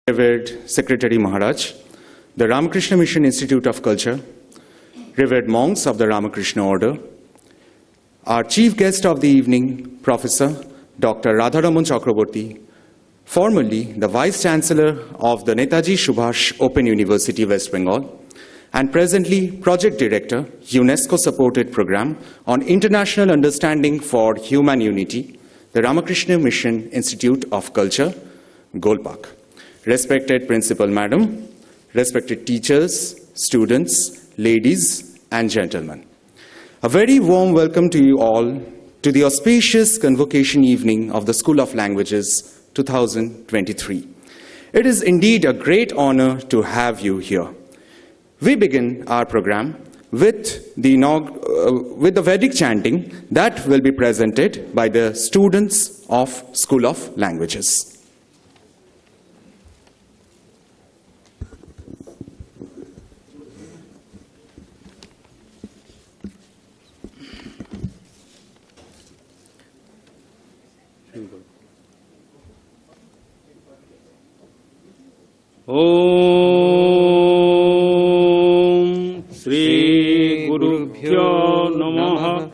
Revered Secretary Maharaj, the Ramakrishna Mission Institute of Culture, revered monks of the Ramakrishna Order, our chief guest of the evening, Professor Dr. Radharaman Chakrabarti, formerly the Vice Chancellor of the Netaji Subhash Open University, West Bengal, and presently Project Director, UNESCO-supported program on International Understanding for Human Unity, the Ramakrishna Mission Institute of Culture, Golpak. Respected Principal Madam, respected teachers, students, ladies and gentlemen. A very warm welcome to you all to the auspicious Convocation evening of the School of Languages 2023. It is indeed a great honor to have you here. We begin our program with the Vedic chanting that will be presented by the students of School of Languages. Om Shri Gurubhyo Namaha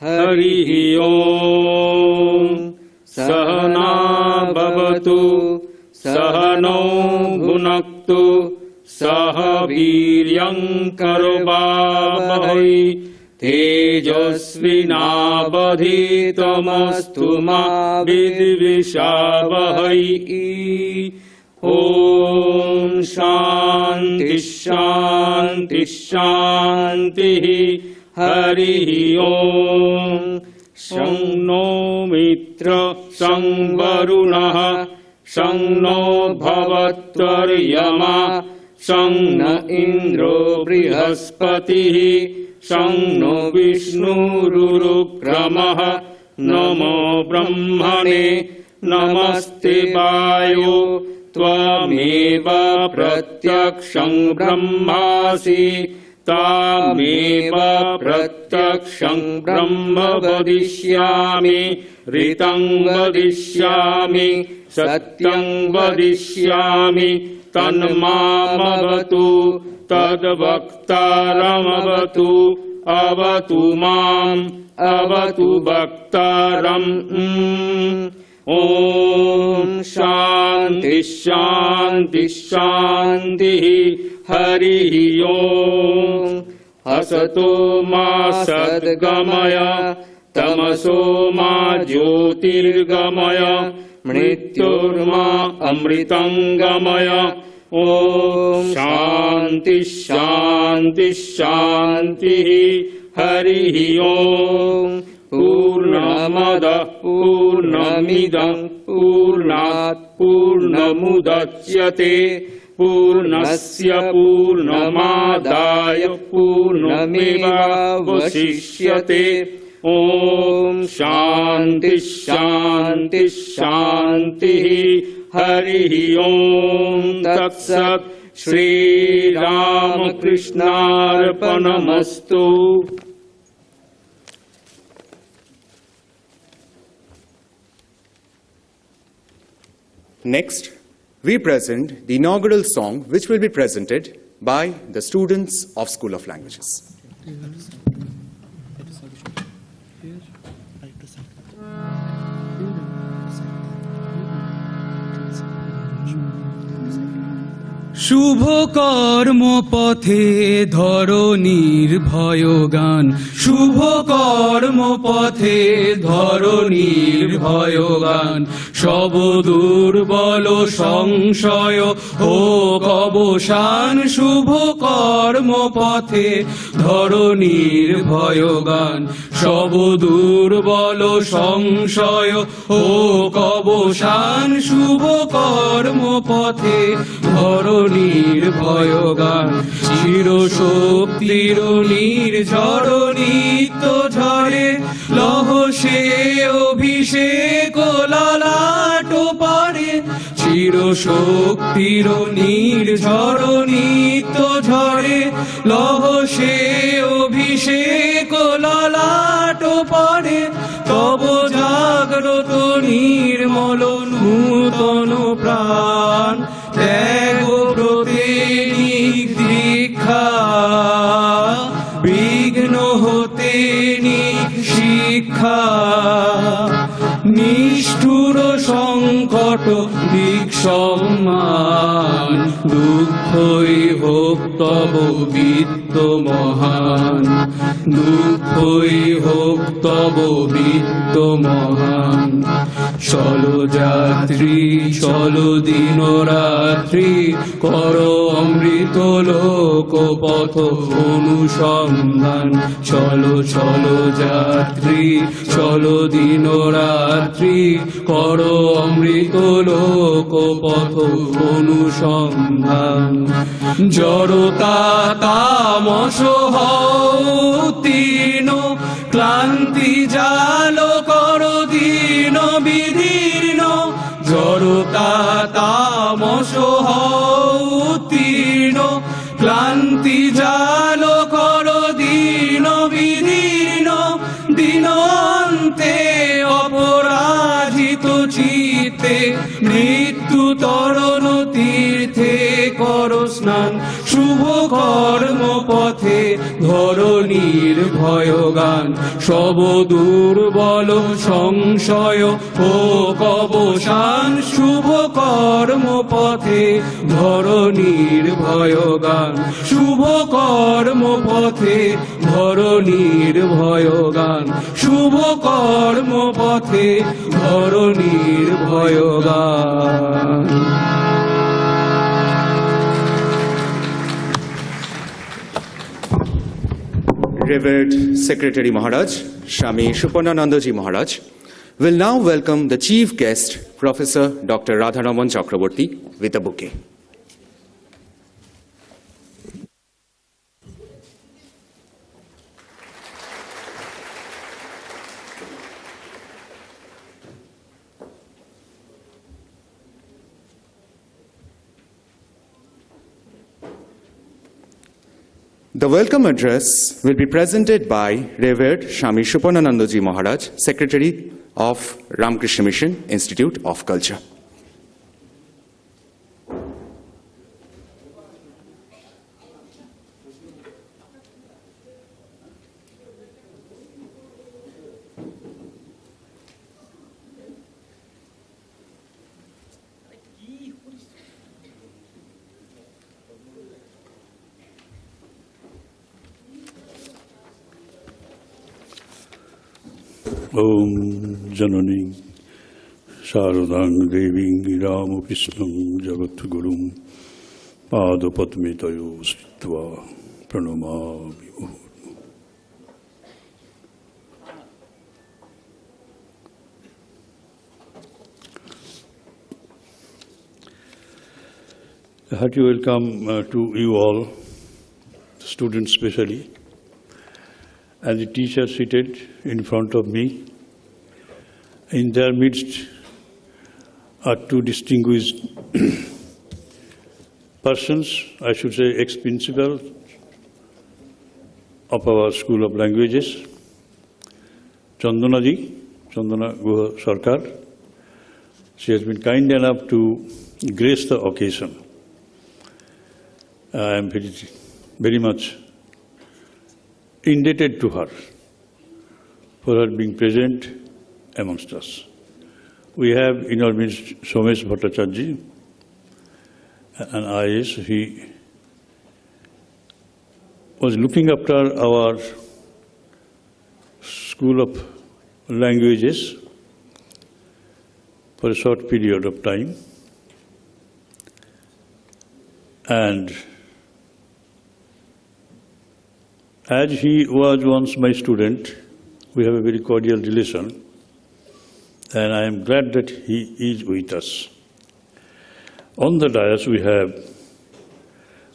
Harihi Om Sahana Bhavatu Sahano Bhunaktu Sahaviryam Karvavahai Tejasvinavadhitamastu ma vidvishavahai. Om Shanti Shanti Shanti Harihi Om Shang no Mitra Shang Varunaha Shang no Bhavatvaryama Shang na Indro Brihaspatihi Shang no Vishnu Rurukramaha Namo Brahmane Namaste Vayo Tvameva pratyaksham brahmasi Tameva pratyaksham brahma vadishyami Ritang vadishyami Satyang vadishyami Tanmamavatu Tadvaktaram avatu Avatu mam Avatu bhaktaram. Om Shanti Shanti Shanti Harihi Om Asato ma sadgamaya Tamaso ma jyotirgamaya Mrityurma amritangamaya. Om Shanti Shanti Shanti Harihi Om Purnamada Purnamidam Purnat Purnamudachyate Purnasya Purnamadaya Purnameva Vasishyate. Om Shanti Shanti Shanti Harihi Om Tat Sat. Shri Ramakrishna Arpanamastu. Next, we present the inaugural song which will be presented by the students of School of Languages. শুভ কর্ম পথে ধরণীর ভয়গান শুভ কর্ম পথে ধরণীর ভয়গান সব দুর্বল সংশয় হোক অবসান শুভ কর্ম পথে ধরণীর ভয়গান সব দুর্বল সংশয় হোক অবসান শুভ কর্ম পথে ধরণীর ভয়গান চিরশক্তির নির্ঝর নিত্য ঝরে লহ সে অভিষেক ললাট পারে চিরশক্তির নির্ঝর নিত্য ঝরে লহ সে অভিষেক ললাট পারে তব জাগ্রত নির্মল নূতন প্রাণ ত্যাগব্রতে নিদীক্ষা বিঘ্ন হতে শিক্ষা নিষ্ঠুর সংকট দিক্সম্মান দুঃখই হোক তব বিত্ত মহান দুঃখই হোক তব বিত্ত মহান চলো যাত্রী চলো দিন রাত্রি করো অমৃত লোক পথ অনুসন্ধান চলো চলো যাত্রী চলো দিন রাত্রি করো অমৃত লোক পথ অনুসন্ধান জড়তা তামস হীন ক্লান্তি জাল কর দীন বিদীর্ণ জড়তা তামস হীন ক্লান্তি জাল কর দীন বিদীর্ণ দিনন্তে অপরাজিত চিত্তে মৃত্যু তরণ তীর্থে কর স্নান শুভ কর্ম পথে ধরণীর ভয়গান সব দুর্বল সংশয় ও অবসান শুভ কর্ম পথে ধরণীর ভয়গান শুভ কর্ম পথে ধরণীর ভয়গান শুভ কর্ম পথে ধরণীর ভয়গান Revered Secretary Maharaj, Swami Suparnananda Ji Maharaj, will now welcome the chief guest, Professor Dr. Radharaman Chakrabarti, with a bouquet. The welcome address will be presented by Revered Swami Suparnananda Ji Maharaj, Secretary of Ramakrishna Mission Institute of Culture. Om Janani Sharadang Deving Ramakrishnan Jagatgurum Padapatmitayo Sritva Pranamami. A hearty welcome to you all, students especially, and the teachers seated in front of me. In their midst are two distinguished persons, I should say ex-principal of our School of Languages, Chandana Ji, Chandana Guha Sarkar. She has been kind enough to grace the occasion. I am very much indebted to her for her being present amongst us. We have in our midst Somesh Bhattacharya, an IAS. He was looking after our School of Languages for a short period of time, and as he was once my student, we have a very cordial relation, and I am glad that he is with us. On the dais we have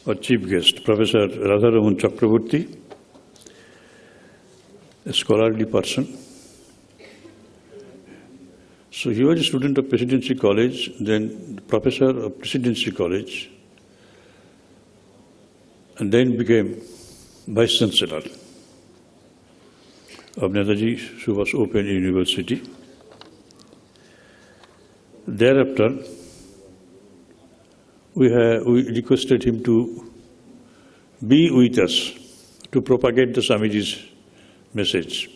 our chief guest, Professor Radharaman Chakrabarti, a scholarly person. So he was a student of Presidency College, then professor of Presidency College, and then became Vice Chancellor of Netaji Subhash Open University. Thereafter, we requested him to be with us to propagate the Swamiji's message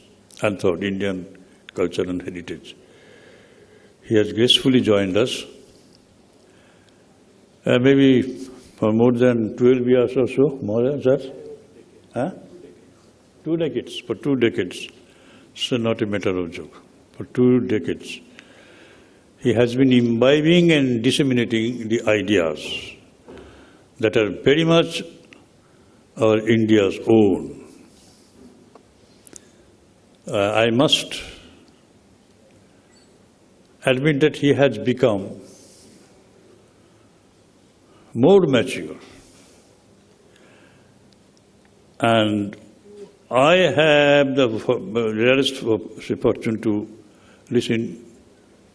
and thought, Indian culture and heritage. He has gracefully joined us. Maybe for more than 12 years or so, more than that? Huh? 2 decades, for 2 decades. It's not a matter of joke. For 2 decades. He has been imbibing and disseminating the ideas that are very much our India's own. I must admit that he has become more mature. And I have the rarest fortune to listen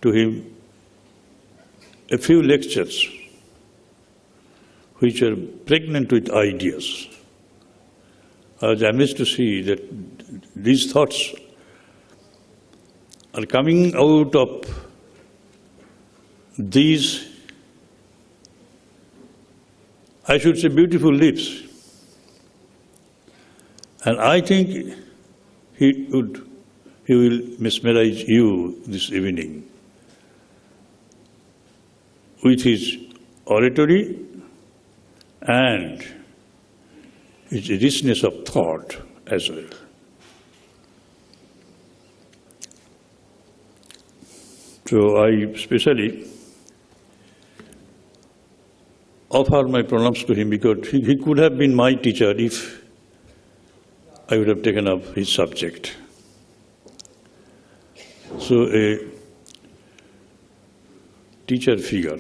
to him a few lectures which are pregnant with ideas. I was amazed to see that these thoughts are coming out of these, I should say, beautiful lips. And I think he will mesmerize you this evening with his oratory and his richness of thought as well. So I especially offer my pranams to him because he could have been my teacher if I would have taken up his subject. So a teacher figure,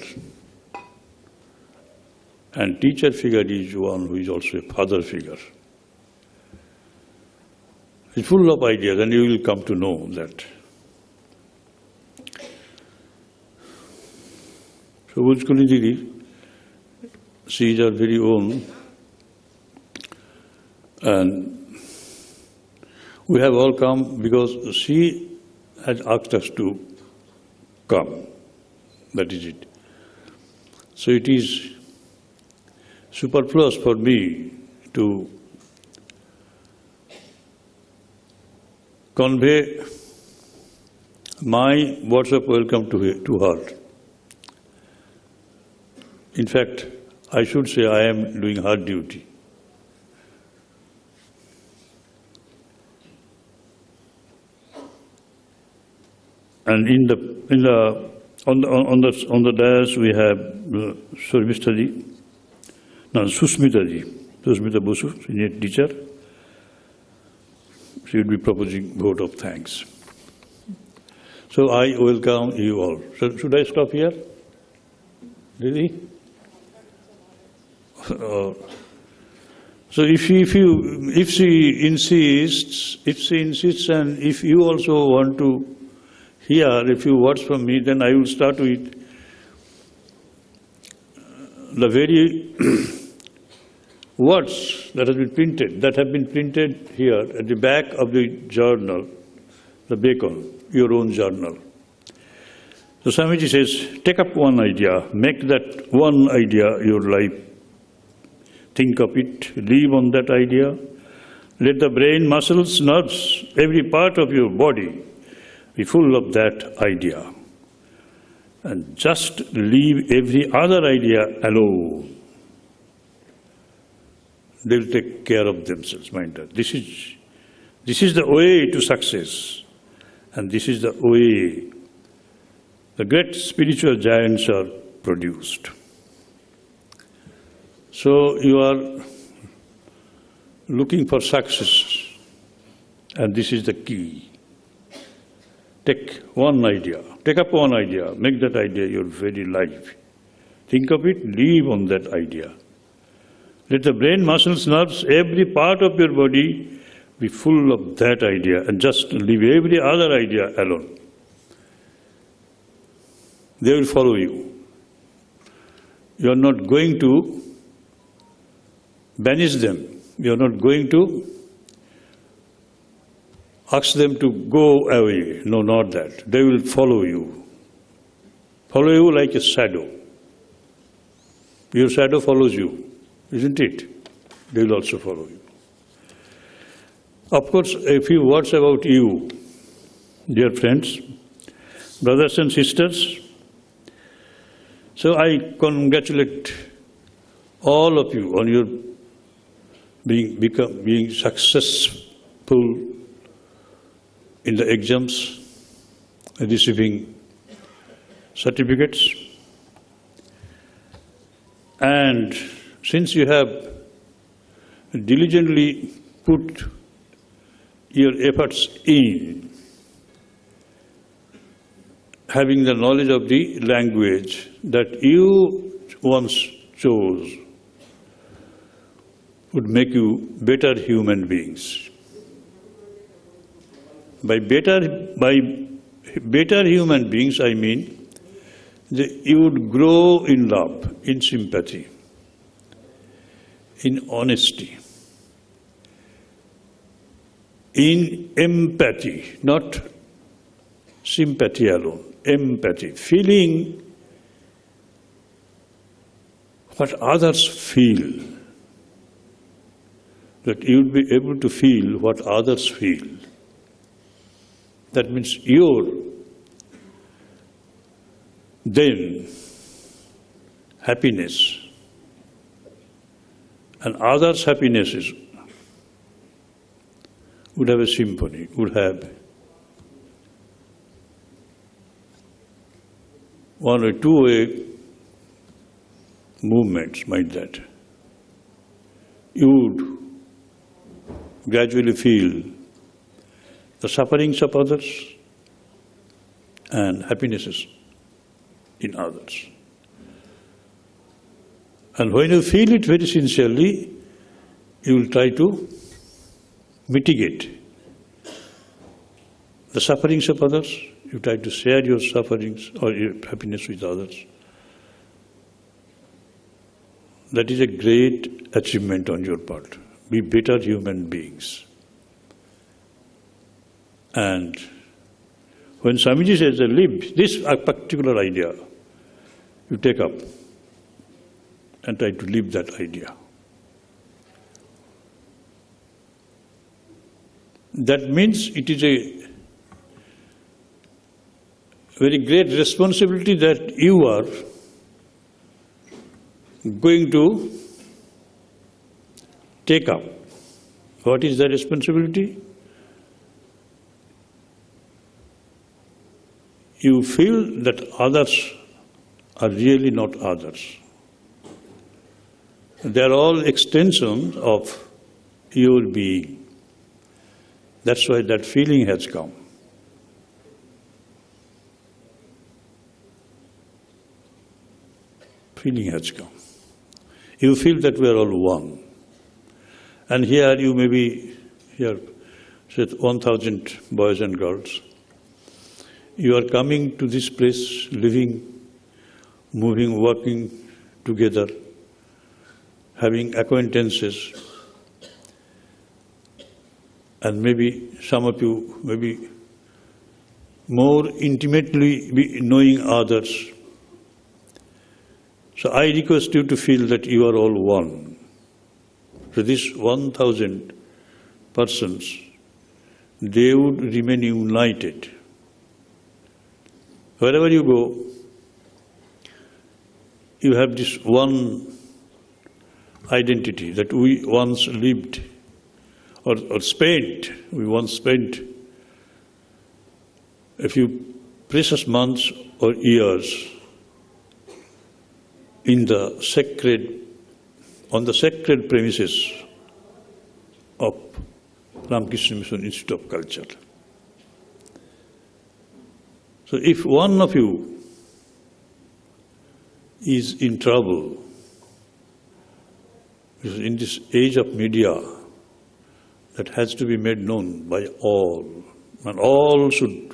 and teacher figure is one who is also a father figure. He's full of ideas, and you will come to know that. So Bhojkuli Didi, she is our very own, and we have all come because she has asked us to come. That is it. So it is superfluous for me to convey my words of welcome to her. In fact, I should say I am doing her duty. And on the dais we have Susmita Basu, senior teacher. She will be proposing vote of thanks. So I welcome you all. So should I stop here? Really? So if she insists, and if you also want to hear a few words from me, then I will start with the very words that have been printed here at the back of the journal, the Bacon, your own journal. So Swamiji says, take up one idea, make that one idea your life. Think of it, live on that idea. Let the brain, muscles, nerves, every part of your body be full of that idea. And just leave every other idea alone. They will take care of themselves, mind that. This is the way to success. And this is the way the great spiritual giants are produced. So you are looking for success, and this is the key. Take one idea, take up one idea, make that idea your very life. Think of it, live on that idea. Let the brain, muscles, nerves, every part of your body be full of that idea, and just leave every other idea alone. They will follow you. You are not going to banish them. You are not going to ask them to go away. No, not that. They will follow you. Follow you like a shadow. Your shadow follows you, isn't it? They will also follow you. Of course, a few words about you, dear friends, brothers and sisters. So I congratulate all of you on your being successful in the exams, receiving certificates. And since you have diligently put your efforts in having the knowledge of the language that you once chose would make you better human beings. By better human beings, I mean that you would grow in love, in sympathy, in honesty, in empathy, not sympathy alone, empathy, feeling what others feel, that you would be able to feel what others feel. That means your then happiness and others' happinesses would have a symphony, would have one or two-way movements like that. You would gradually feel the sufferings of others and happinesses in others. And when you feel it very sincerely, you will try to mitigate the sufferings of others. You try to share your sufferings or your happiness with others. That is a great achievement on your part. Be better human beings. And when Swamiji says, live this particular idea, you take up and try to live that idea. That means it is a very great responsibility that you are going to take up. What is the responsibility? You feel that others are really not others. They are all extensions of your being. That's why that feeling has come. Feeling has come. You feel that we are all one. And here you may be, here, say 1,000 boys and girls. You are coming to this place, living, moving, working together, having acquaintances, and maybe some of you maybe more intimately be knowing others. So I request you to feel that you are all one. So this 1,000 persons, they would remain united. Wherever you go, you have this one identity that we once lived or spent. We once spent a few precious months or years in the sacred, on the sacred premises of Ramakrishna Mission Institute of Culture. So if one of you is in trouble, because in this age of media that has to be made known by all, and all should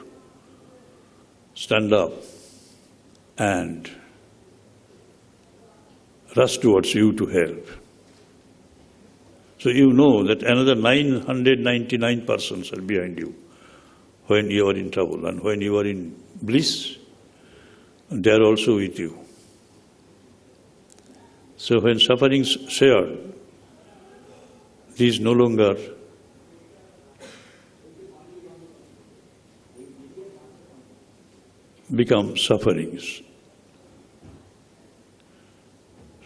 stand up and rush towards you to help. So you know that another 999 persons are behind you when you are in trouble, and when you are in bliss, they are also with you. So when sufferings shared, these no longer become sufferings.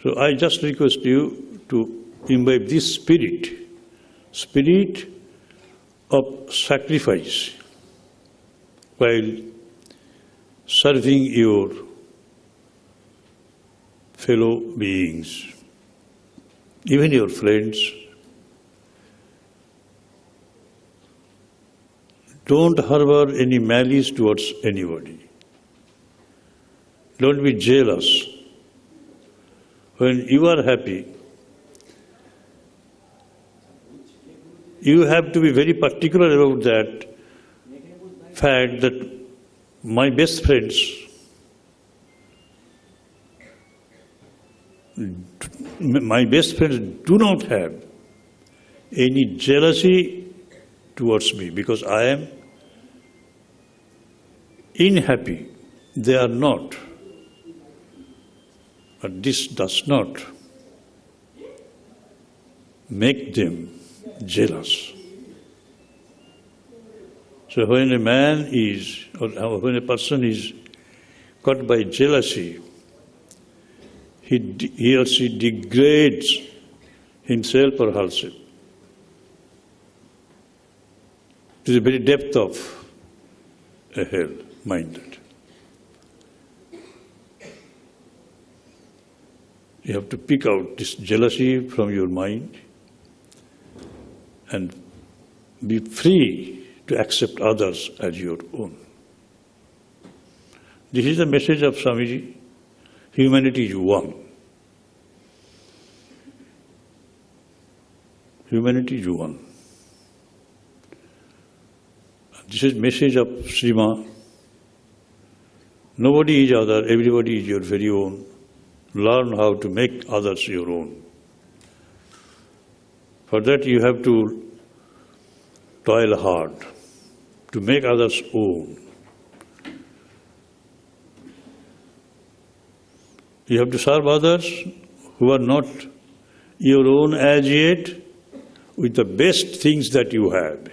So I just request you to imbibe this spirit of sacrifice while serving your fellow beings, even your friends. Don't harbor any malice towards anybody. Don't be jealous. When you are happy, you have to be very particular about that fact that my best friends do not have any jealousy towards me because I am unhappy. They are not. But this does not make them jealous. So when a man is, or when a person is caught by jealousy, he or she degrades himself or herself to the very depth of a hell, mind that. You have to pick out this jealousy from your mind and be free to accept others as your own. This is the message of Swamiji. Humanity is one. Humanity is one. This is message of Srima. Nobody is other, everybody is your very own. Learn how to make others your own. For that you have to toil hard to make others own. You have to serve others who are not your own as yet with the best things that you have.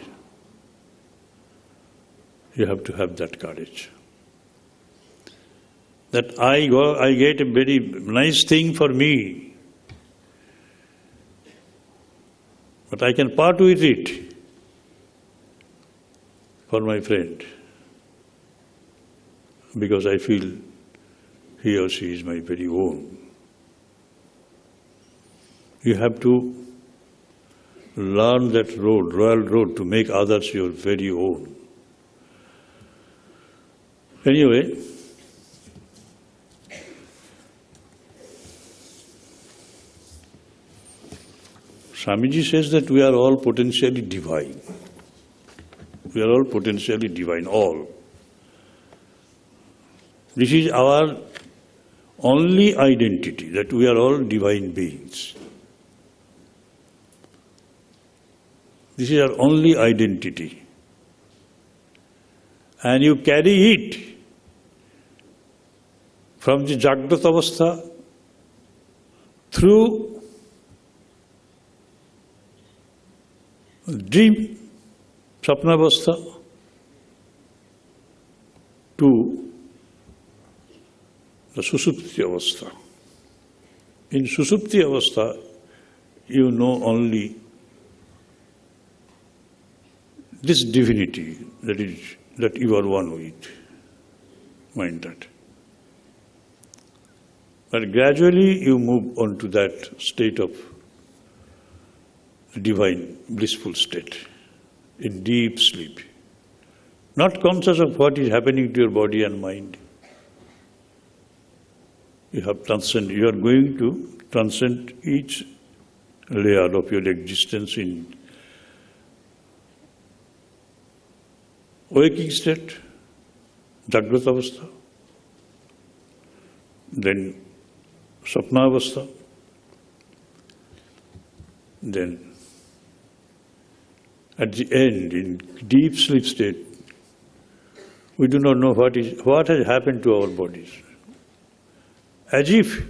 You have to have that courage. That I get a very nice thing for me, but I can part with it for my friend because I feel he or she is my very own. You have to learn that road, royal road, to make others your very own. Anyway, Swamiji says that we are all potentially divine. We are all potentially divine, all. This is our only identity, that we are all divine beings. This is our only identity. And you carry it from the Jagrat Avastha through dream, Sapnavastha, to the Susupti Avastha. In Susupti Avastha, you know only this divinity that you are one with. Mind that. But gradually you move on to that state of divine, blissful state, in deep sleep. Not conscious of what is happening to your body and mind. You are going to transcend each layer of your existence in waking state, Jagrat Avastha, then Sapna Avastha, then at the end, in deep sleep state, we do not know what has happened to our bodies. As if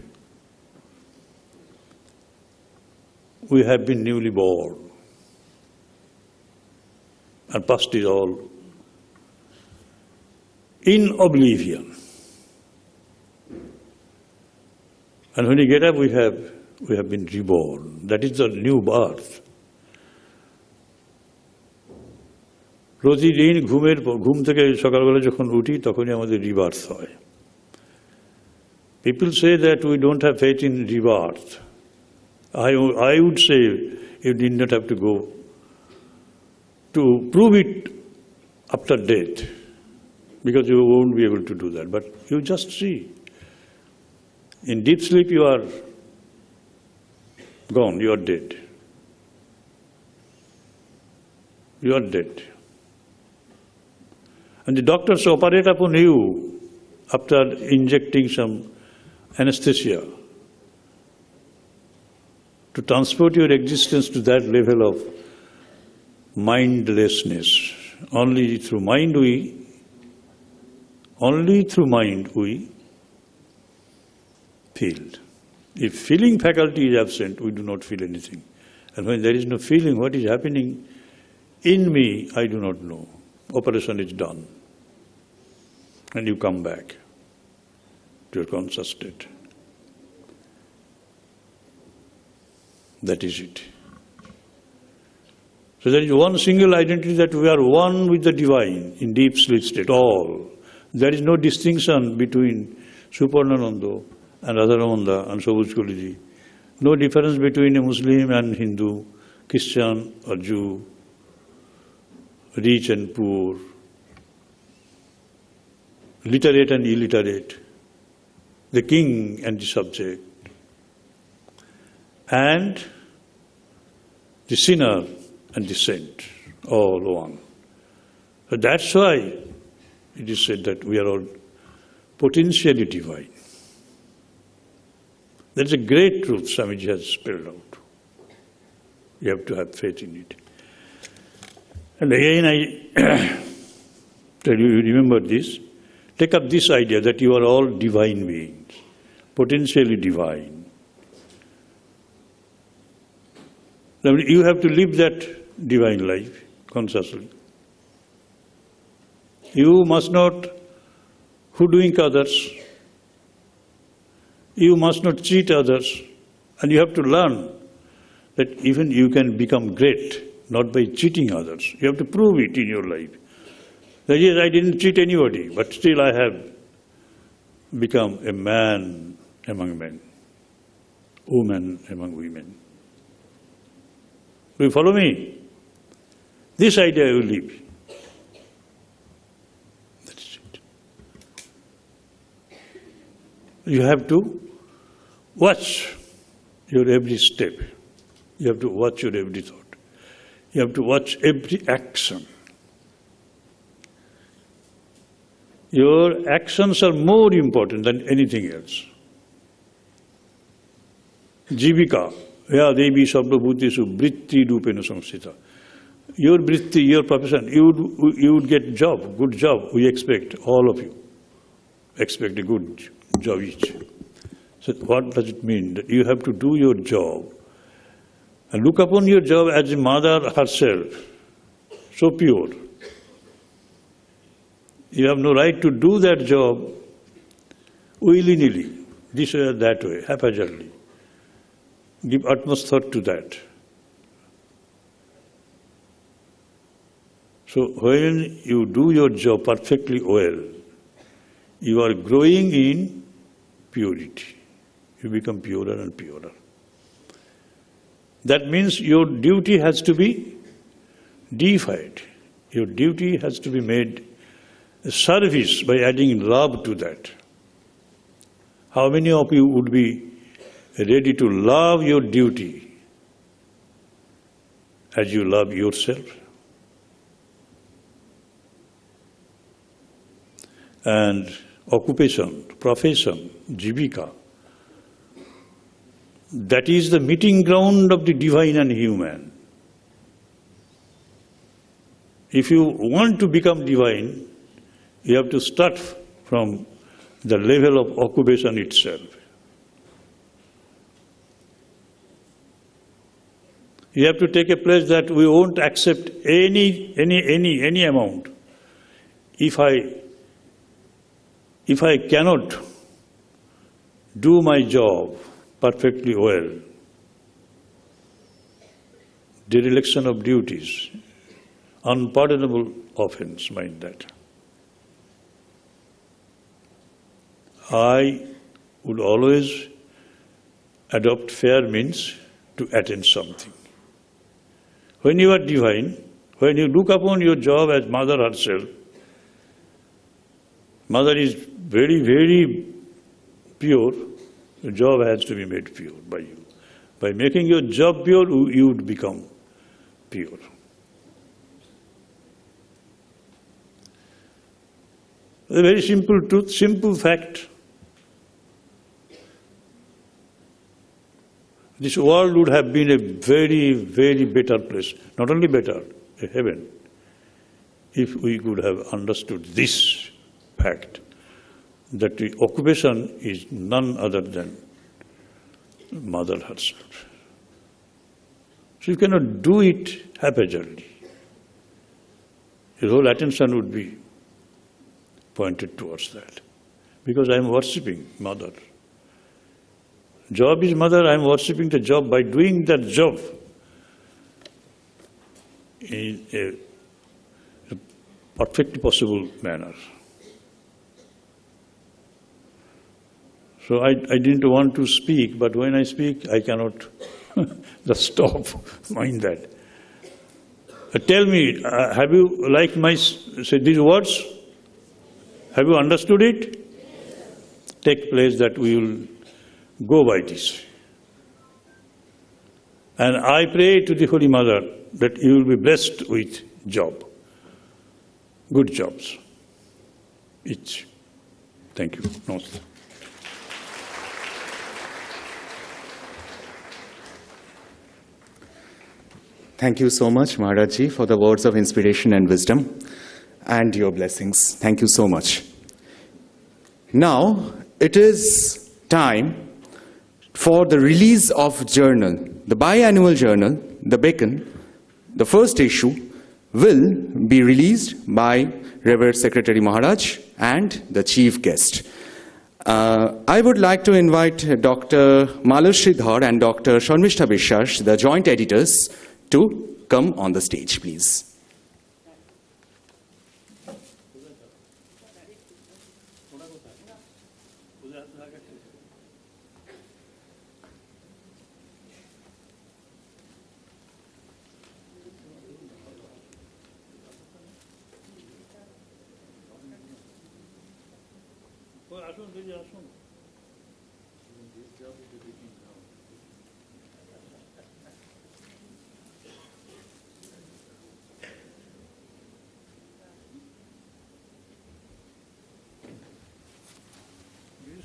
we have been newly born. And past is all in oblivion. And when we get up, we have been reborn. That is the new birth. প্রতিদিন ঘুম থেকে সকালবেলা যখন উঠি তখনই আমাদের rebirth হয়। People say that we don't have faith in rebirth. I would say you did not have to go to prove it after death, because you won't be able to do that. But you just see, in deep sleep you are gone, you are dead. You are dead. And the doctors operate upon you after injecting some anesthesia to transport your existence to that level of mindlessness. Only through mind we feel. If feeling faculty is absent, we do not feel anything. And when there is no feeling, what is happening in me, I do not know. Operation is done. And you come back to your conscious state. That is it. So there is one single identity, that we are one with the divine in deep sleep state, all. There is no distinction between Suparnananda and Radharaman and Swami. No difference between a Muslim and Hindu, Christian or Jew, rich and poor, literate and illiterate, the king and the subject, and the sinner and the saint, all one. So that's why it is said that we are all potentially divine. That's a great truth Swamiji has spelled out. You have to have faith in it. And again I tell you, remember this. Take up this idea that you are all divine beings, potentially divine. You have to live that divine life consciously. You must not hoodwink others. You must not cheat others. And you have to learn that even you can become great, not by cheating others. You have to prove it in your life. That yes, I didn't cheat anybody, but still I have become a man among men, woman among women. Do you follow me? This idea you live. That is it. You have to watch your every step. You have to watch your every thought. You have to watch every action. Your actions are more important than anything else. Jivika, ya devi sabdabhutishu vritti rupena samsita. Your vritti, your profession, you would get job, good job, we expect, all of you. Expect a good job each. So what does it mean? That you have to do your job and look upon your job as a mother herself, so pure. You have no right to do that job willy-nilly, this way or that way, haphazardly. Give utmost thought to that. So when you do your job perfectly well, you are growing in purity. You become purer and purer. That means your duty has to be deified. Your duty has to be made a service by adding love to that. How many of you would be ready to love your duty as you love yourself? And occupation, profession, jivika, that is the meeting ground of the divine and human. If you want to become divine, you have to start from the level of occupation itself. You have to take a pledge that we won't accept any amount. If I cannot do my job perfectly well, dereliction of duties, unpardonable offense, mind that, I would always adopt fair means to attain something. When you are divine, when you look upon your job as Mother herself, Mother is very, very pure, the job has to be made pure by you. By making your job pure, you would become pure. A very simple truth, simple fact. This world would have been a very, very better place, not only better, a heaven, if we could have understood this fact, that the occupation is none other than Mother herself. So you cannot do it haphazardly. Your whole attention would be pointed towards that. Because I am worshipping Mother. Job is Mother, I am worshipping the job by doing that job in a perfectly possible manner. So I didn't want to speak, but when I speak, I cannot just stop. Mind that. Tell me, have you liked these words? Have you understood it? Take place that we will go by this. And I pray to the Holy Mother that you will be blessed with job, good jobs, each. Thank you. Namaste. Thank you so much, Maharaj Ji, for the words of inspiration and wisdom and your blessings. Thank you so much. Now, it is time for the release of journal. The biannual journal, the Beacon, the first issue, will be released by Revered Secretary Maharaj and the chief guest. I would like to invite Dr. Malus Sridhar and Dr. Sharmishta Biswas, the joint editors, to come on the stage, please.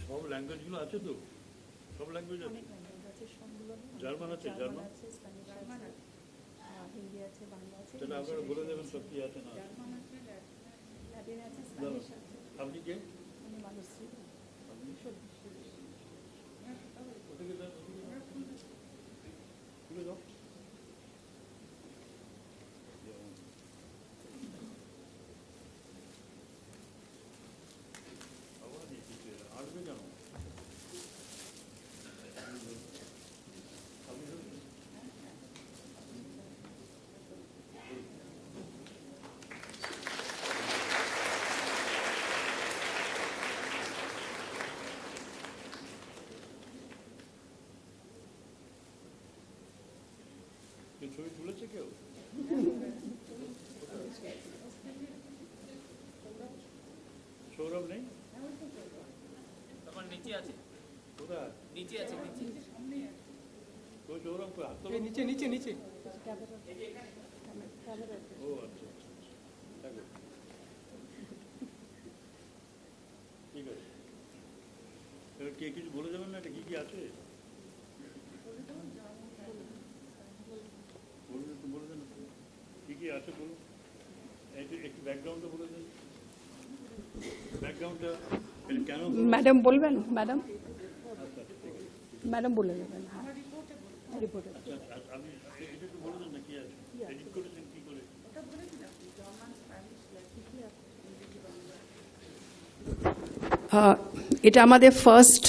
সব ল্যাঙ্গুয়েজগুলো আছে তো? সব language আছে? German আছে, German? Hindi আছে, বাংলা আছে। তাহলে আপনারা বলে দেবেন সব কি আছে না? ল্যাটিন আছে, স্প্যানিশ আছে। আপনি কে? আমি মানুষই। ছবি তুলেছে কেউ? সৌরভ নেই? নিচে আছে, কোথায়? নিচে আছে, নিচে। ওই সৌরভ কই? হাত তোলো। নিচে, নিচে, নিচে। ও আচ্ছা, দেখো ঠিক আছে। এবার কে কিছু বলে যাবেন না, এটা কি কি আছে? বলুন, একটু বলে দেন কি কি আছে বলুন। একটু ব্যাকগ্রাউন্ডটা বলে দেন। ব্যাকগ্রাউন্ডটা কেন? ম্যাডাম বলবেন? ম্যাডাম বলে দেবেন। হ্যাঁ, এটা আমাদের ফার্স্ট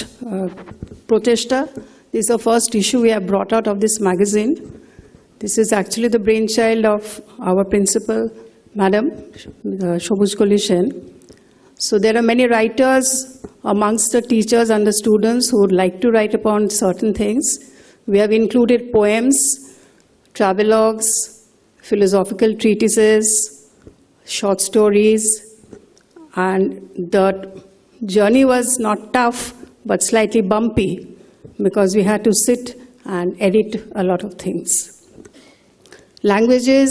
প্রচেষ্টা. This is the first issue we have brought out of this magazine. This is actually the brainchild of our principal, Madam Shobuj Sen. So there are many writers amongst the teachers and the students who would like to write upon certain things. We have included poems, travelogues, philosophical treatises, short stories, and the journey was not tough but slightly bumpy because we had to sit and edit a lot of things. Languages,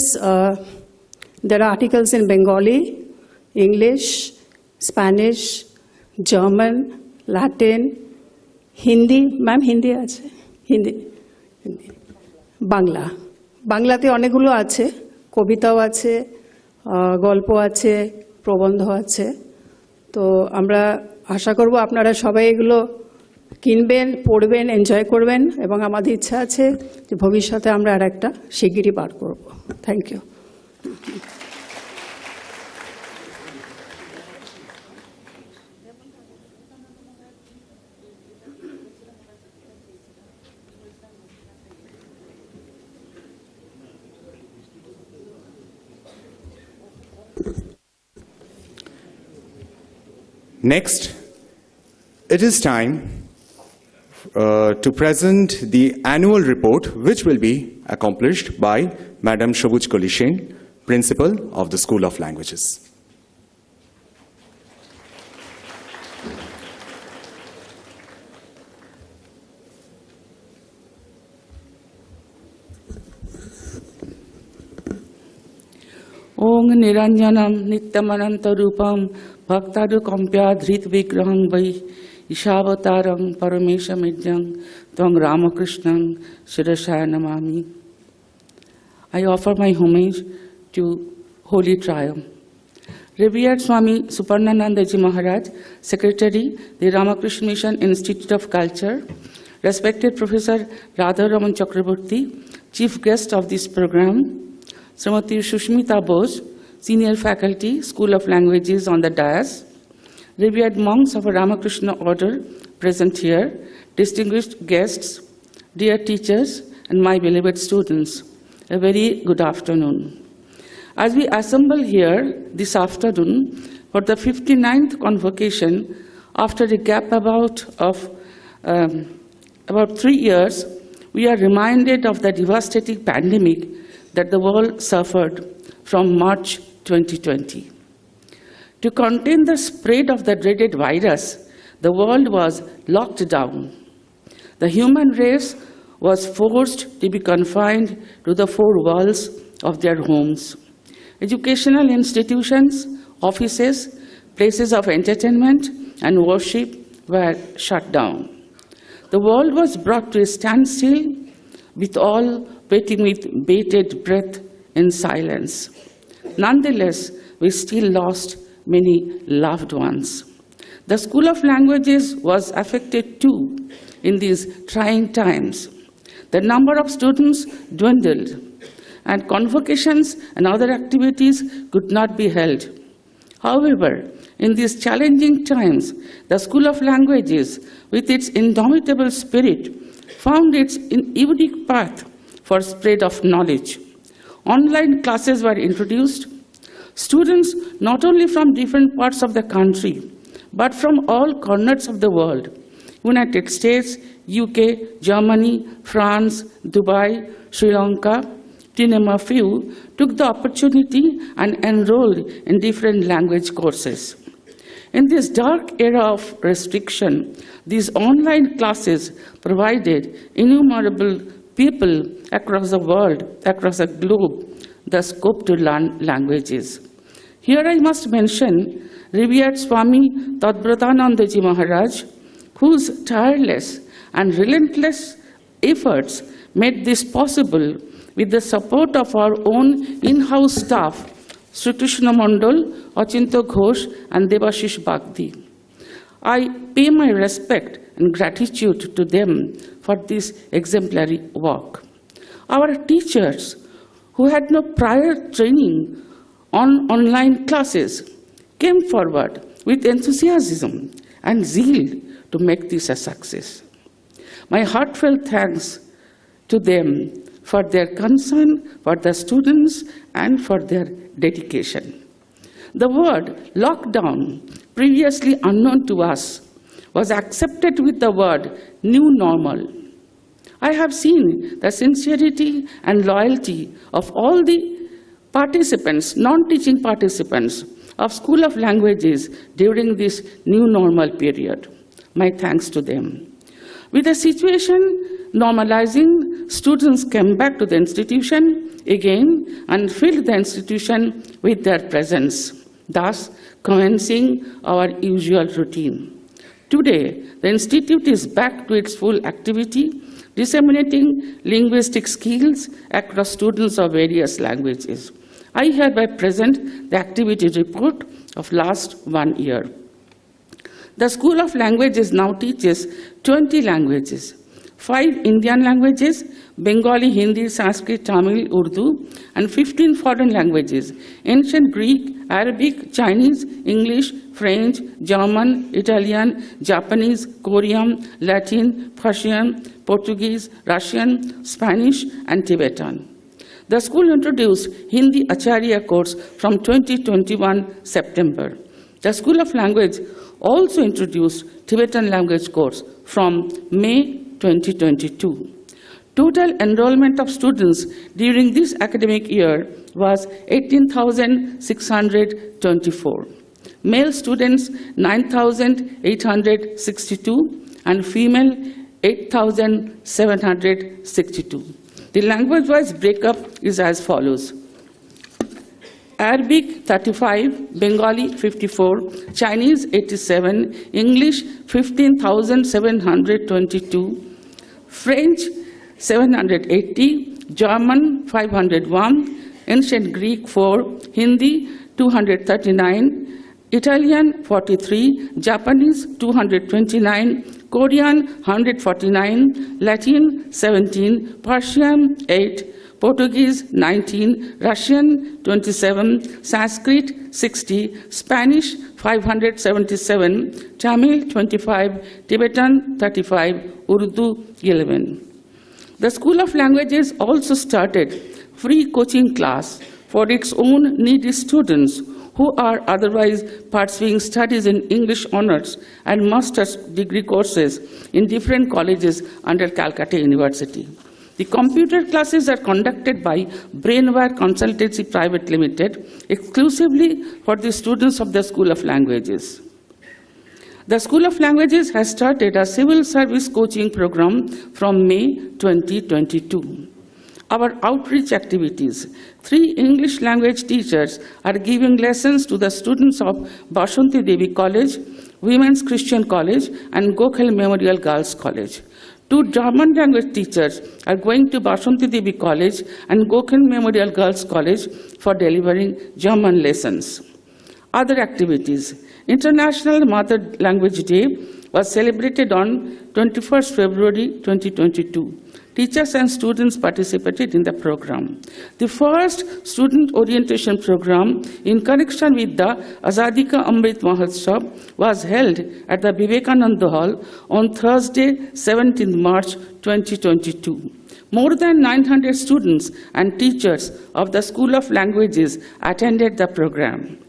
there are articles in Bengali, English, Spanish, German, Latin, Hindi. Ma'am, Hindi আছে? Hindi. Bangla. বাংলাতে অনেকগুলো আছে, কবিতাও আছে, গল্প আছে, প্রবন্ধ আছে. তো আমরা আশা করব আপনারা সবাই এগুলো কিনবেন, পড়বেন, এনজয় করবেন এবং আমাদের ইচ্ছা আছে যে ভবিষ্যতে আমরা আর একটা শিগগিরই বার করব. Thank you. Next, it is time to present the annual report, which will be accomplished by Madam Shobuj Sen, Principal of the School of Languages. Om Niranjanam Nityamananta Rupam Bhaktadukampya Dhrit Vigraham Vai Ishavataram Parameshamidjam Tvang Ramakrishnan Shirashaya Namami. I offer my homage to Holy Triumph. Revered Swami Suparnananda Ji Maharaj, Secretary, the Ramakrishna Mission Institute of Culture, respected Professor Radharaman Chakrabarti, Chief Guest of this program, Srimati Shushmita Bose, Senior Faculty, School of Languages on the dais, revered monks of a Ramakrishna order present here, distinguished guests, dear teachers, and my beloved students, a very good afternoon. As we assemble here this afternoon for the 59th Convocation, after a gap about 3 years, we are reminded of the devastating pandemic that the world suffered from March 2020. To contain the spread of the dreaded virus, the world was locked down. The human race was forced to be confined to the four walls of their homes. Educational institutions, offices, places of entertainment and worship were shut down. The world was brought to a standstill, with all waiting with bated breath in silence. Nonetheless, we still lost many loved ones. The School of Languages was affected too in these trying times. The number of students dwindled, and convocations and other activities could not be held. However, in these challenging times, the School of Languages, with its indomitable spirit, found its unique path for spread of knowledge. Online classes were introduced. Students not only from different parts of the country, but from all corners of the world, United States, UK, Germany, France, Dubai, Sri Lanka, to name a few, took the opportunity and enrolled in different language courses. In this dark era of restriction, these online classes provided innumerable people across the world, across the globe, the scope to learn languages. Here I must mention revered Swami Tadbratananda Ji Maharaj, whose tireless and relentless efforts made this possible with the support of our own in-house staff, Sri Krishna Mandal, Achinta Ghosh, and Devashish Bhakti. I pay my respect and gratitude to them for this exemplary work. Our teachers, who had no prior training on online classes, came forward with enthusiasm and zeal to make this a success. My heartfelt thanks to them for their concern for the students and for their dedication. The word lockdown, previously unknown to us, was accepted with the word new normal. I have seen the sincerity and loyalty of all the participants, non-teaching participants of School of Languages during this new normal period. My thanks to them. With the situation normalizing, students came back to the institution again and filled the institution with their presence, thus commencing our usual routine. Today, the institute is back to its full activity, disseminating linguistic skills across students of various languages. I hereby present the activity report of last 1 year. The School of Languages now teaches 20 languages, 5 Indian languages, Bengali, Hindi, Sanskrit, Tamil, Urdu, and 15 foreign languages, ancient Greek, Arabic, Chinese, English, French, German, Italian, Japanese, Korean, Latin, Persian, Portuguese, Russian, Spanish, and Tibetan. The school introduced Hindi Acharya course from 2021 September. The School of Language also introduced Tibetan language course from May 2022. Total enrollment of students during this academic year was 18,624. Male students 9,862 and female 8,762. The language-wise breakup is as follows. Arabic 35, Bengali 54, Chinese 87, English 15,722, French 780, German 501, Ancient Greek 4, Hindi 239, Italian 43, Japanese 229, Korean 149, Latin 17, Persian 8, Portuguese 19, Russian 27, Sanskrit 60, Spanish 577, Tamil 25, Tibetan 35, Urdu 11. The School of Languages also started free coaching class for its own needy students who are otherwise pursuing studies in English honors and master's degree courses in different colleges under Calcutta University. The computer classes are conducted by Brainware Consultancy Private Limited exclusively for the students of the School of Languages. The School of Languages has started a civil service coaching program from May 2022. Our outreach activities. 3 English language teachers are giving lessons to the students of Bashanti Devi College, Women's Christian College, and Gokhale Memorial Girls College. 2 German language teachers are going to Bashanti Devi College and Gokhale Memorial Girls College for delivering German lessons. Other activities. International Mother Language Day was celebrated on 21st February 2022. Teachers and students participated in the program. The first student orientation program in connection with the Azadi Ka Amrit Mahotsav was held at the Vivekananda Hall on Thursday, 17th March 2022. More than 900 students and teachers of the School of Languages attended the program.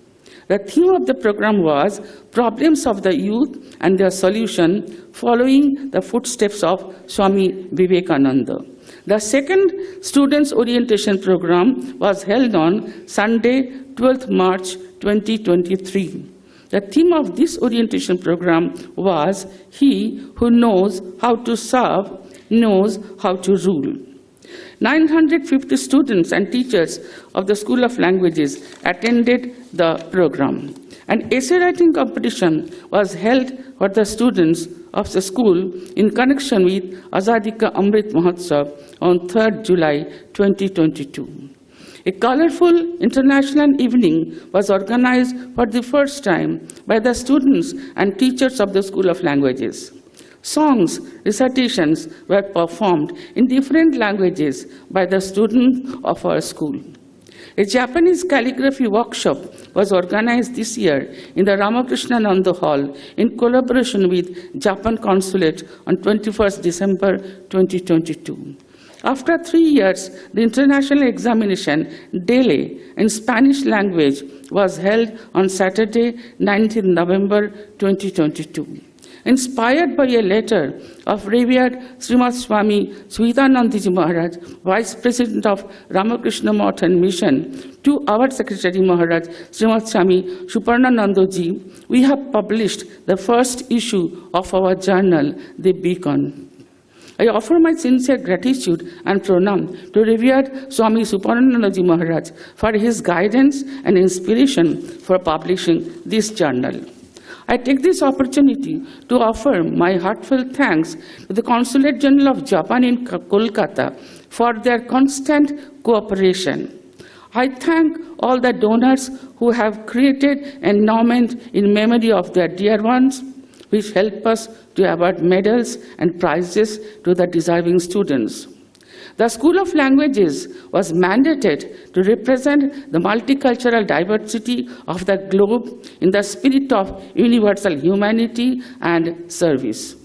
The theme of the program was Problems of the Youth and Their Solution, following the footsteps of Swami Vivekananda. The second Students' Orientation Program was held on Sunday, 12th March 2023. The theme of this orientation program was He who knows how to serve knows how to rule. 950 students and teachers of the School of Languages attended the program. An essay writing competition was held for the students of the school in connection with Azadi Ka Amrit Mahotsav on 3rd July 2022. A colorful international evening was organized for the first time by the students and teachers of the School of Languages. Songs, recitations were performed in different languages by the students of our school. A Japanese calligraphy workshop was organized this year in the Ramakrishna Hall in collaboration with Japan Consulate on 21st December 2022. After 3 years, the international examination, DELE, in Spanish language was held on Saturday, 19 November 2022. Inspired by a letter of Revered Srimad Swami Suparnananda Maharaj, Vice President of Ramakrishna Math and Mission, to our Secretary Maharaj, Srimad Swami Suparnananda ji, we have published the first issue of our journal, The Beacon. I offer my sincere gratitude and pranam to Revered Swami Suparnananda ji Maharaj for his guidance and inspiration for publishing this journal. I take this opportunity to offer my heartfelt thanks to the Consulate General of Japan in Kolkata for their constant cooperation. I thank all the donors who have created endowment in memory of their dear ones, which help us to award medals and prizes to the deserving students. The School of Languages was mandated to represent the multicultural diversity of the globe in the spirit of universal humanity and service.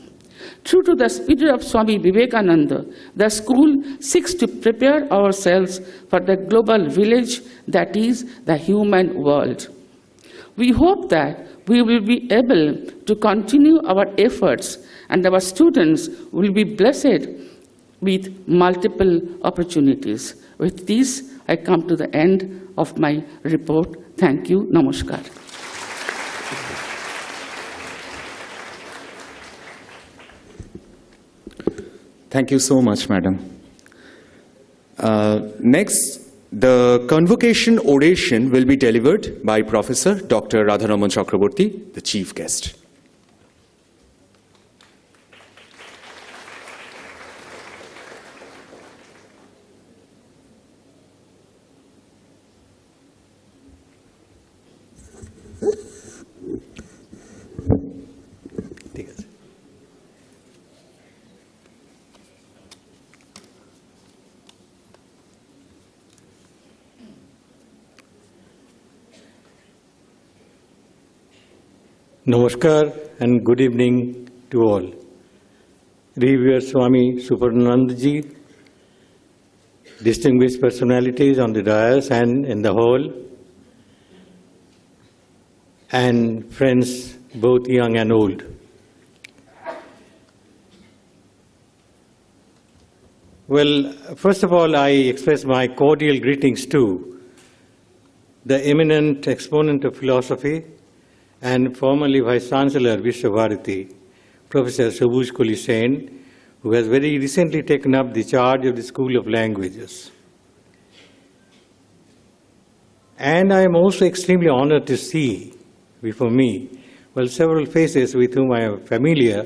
True to the spirit of Swami Vivekananda, the school seeks to prepare ourselves for the global village that is the human world. We hope that we will be able to continue our efforts and our students will be blessed with multiple opportunities. With this, I come to the end of my report. Thank you. Namaskar. Thank you so much, Madam. Next, the Convocation oration will be delivered by Professor Dr. Radharaman Chakrabarti, the chief guest. Namaskar and good evening to all. Revered Swami Suparnananda ji, distinguished personalities on the dais and in the hall, and friends both young and old. Well, first of all, I express my cordial greetings to the eminent exponent of philosophy and formerly Vice Chancellor Vishwabharati, Professor Subhuj Koli Sen, who has very recently taken up the charge of the School of Languages. And I am also extremely honored to see before me, well, several faces with whom I am familiar,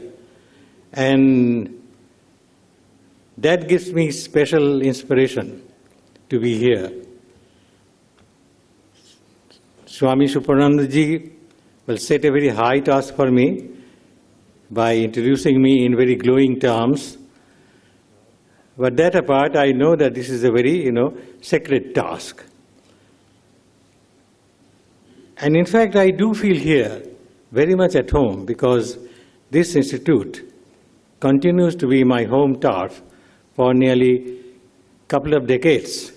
and that gives me special inspiration to be here. Swami Suparnananda ji will set a very high task for me by introducing me in very glowing terms. But that apart, I know that this is a very, sacred task. And in fact, I do feel here very much at home because this institute continues to be my home turf for nearly a couple of decades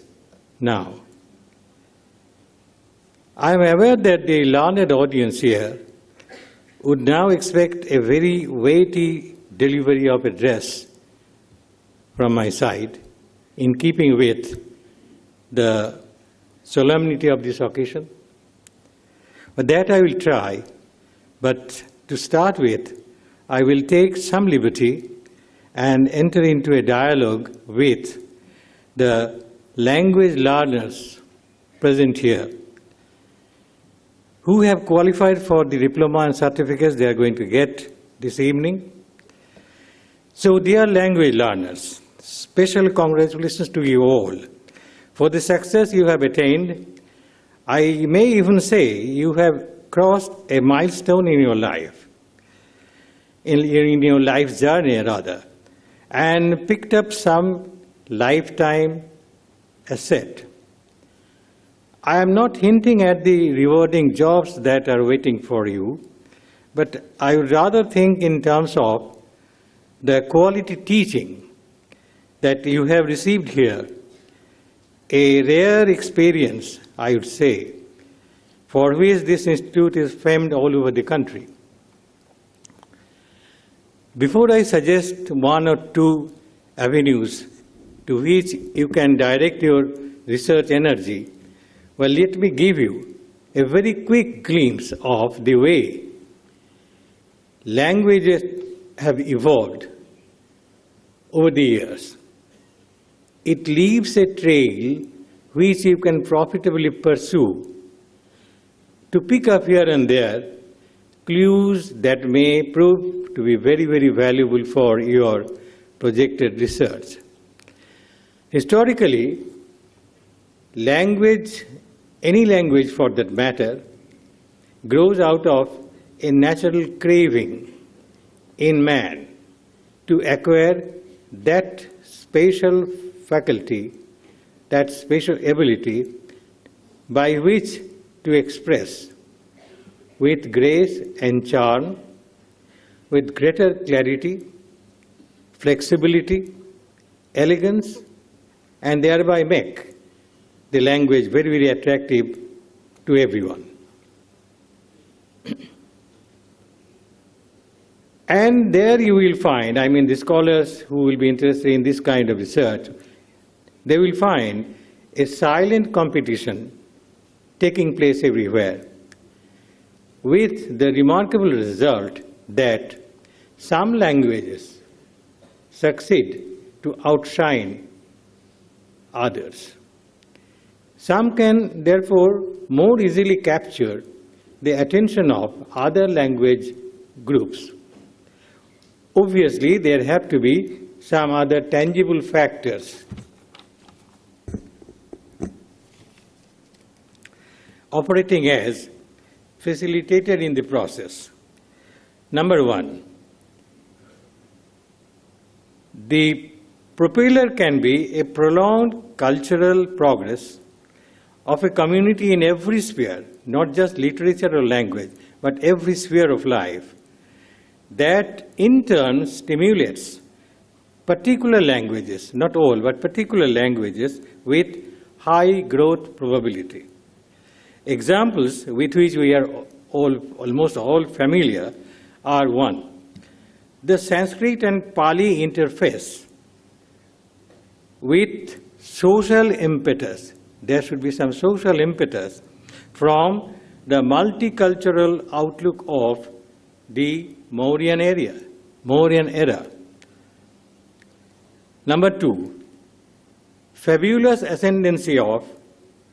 now. I am aware that the learned audience here would now expect a very weighty delivery of address from my side in keeping with the solemnity of this occasion. But that I will try. But to start with, I will take some liberty and enter into a dialogue with the language learners present here, who have qualified for the diploma and certificates they are going to get this evening. So, dear language learners, special congratulations to you all for the success you have attained. I may even say you have crossed a milestone in your life. in your life's journey rather, and picked up some lifetime asset. I am not hinting at the rewarding jobs that are waiting for you, but I would rather think in terms of the quality teaching that you have received here, a rare experience, I would say, for which this institute is famed all over the country. Before I suggest one or two avenues to which you can direct your research energy, well, let me give you a very quick glimpse of the way languages have evolved over the years. It leaves a trail which you can profitably pursue to pick up here and there clues that may prove to be very, very valuable for your projected research. Historically, language, any language for that matter, grows out of a natural craving in man to acquire that spatial faculty, that spatial ability by which to express with grace and charm, with greater clarity, flexibility, elegance, and thereby make the language very, very attractive to everyone. And there you will find, I mean, the scholars who will be interested in this kind of research, they will find a silent competition taking place everywhere, with the remarkable result that some languages succeed to outshine others. Some can therefore more easily capture the attention of other language groups. Obviously, there have to be some other tangible factors operating as facilitator in the process. Number one, the propeller can be a prolonged cultural progress of a community in every sphere, not just literature or language, but every sphere of life, that in turn stimulates particular languages, not all, but particular languages with high growth probability. Examples with which we are almost all familiar are one, the Sanskrit and Pali interface with social impetus. There should be some social impetus from the multicultural outlook of the Mauryan era. Number two, fabulous ascendancy of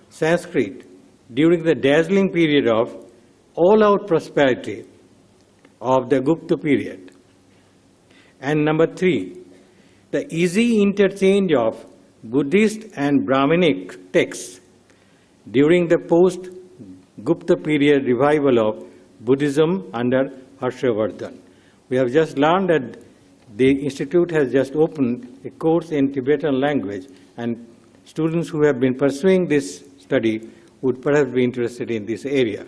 Sanskrit during the dazzling period of all-out prosperity of the Gupta period. And number three, the easy interchange of Buddhist and Brahminic texts during the post-Gupta period revival of Buddhism under Harshavardhan. We have just learned that the Institute has just opened a course in Tibetan language, and students who have been pursuing this study would perhaps be interested in this area.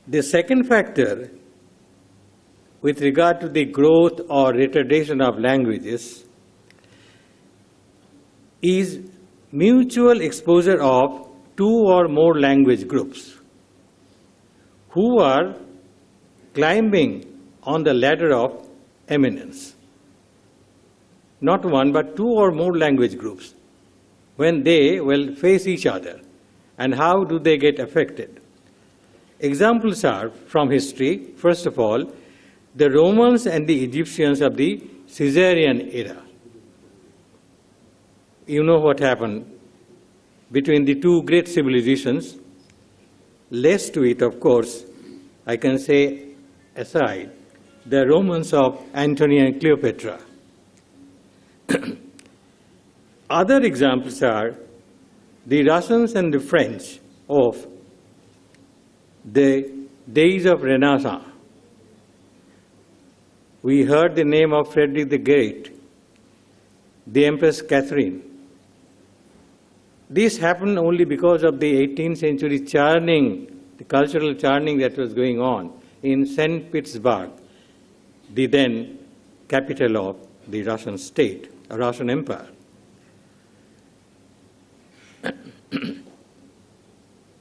The second factor with regard to the growth or retardation of languages is mutual exposure of two or more language groups who are climbing on the ladder of eminence. Not one, but two or more language groups, when they will face each other, and how do they get affected? Examples are from history. First of all, the Romans and the Egyptians of the Caesarean era. You know what happened between the two great civilizations. Less to it, of course, I can say aside, the Romans of Antony and Cleopatra. Other examples are the Russians and the French of the days of Renaissance, we heard the name of Frederick the Great, the Empress Catherine. This happened only because of the 18th century churning, the cultural churning that was going on in St. Petersburg, the then capital of the Russian state, a Russian empire.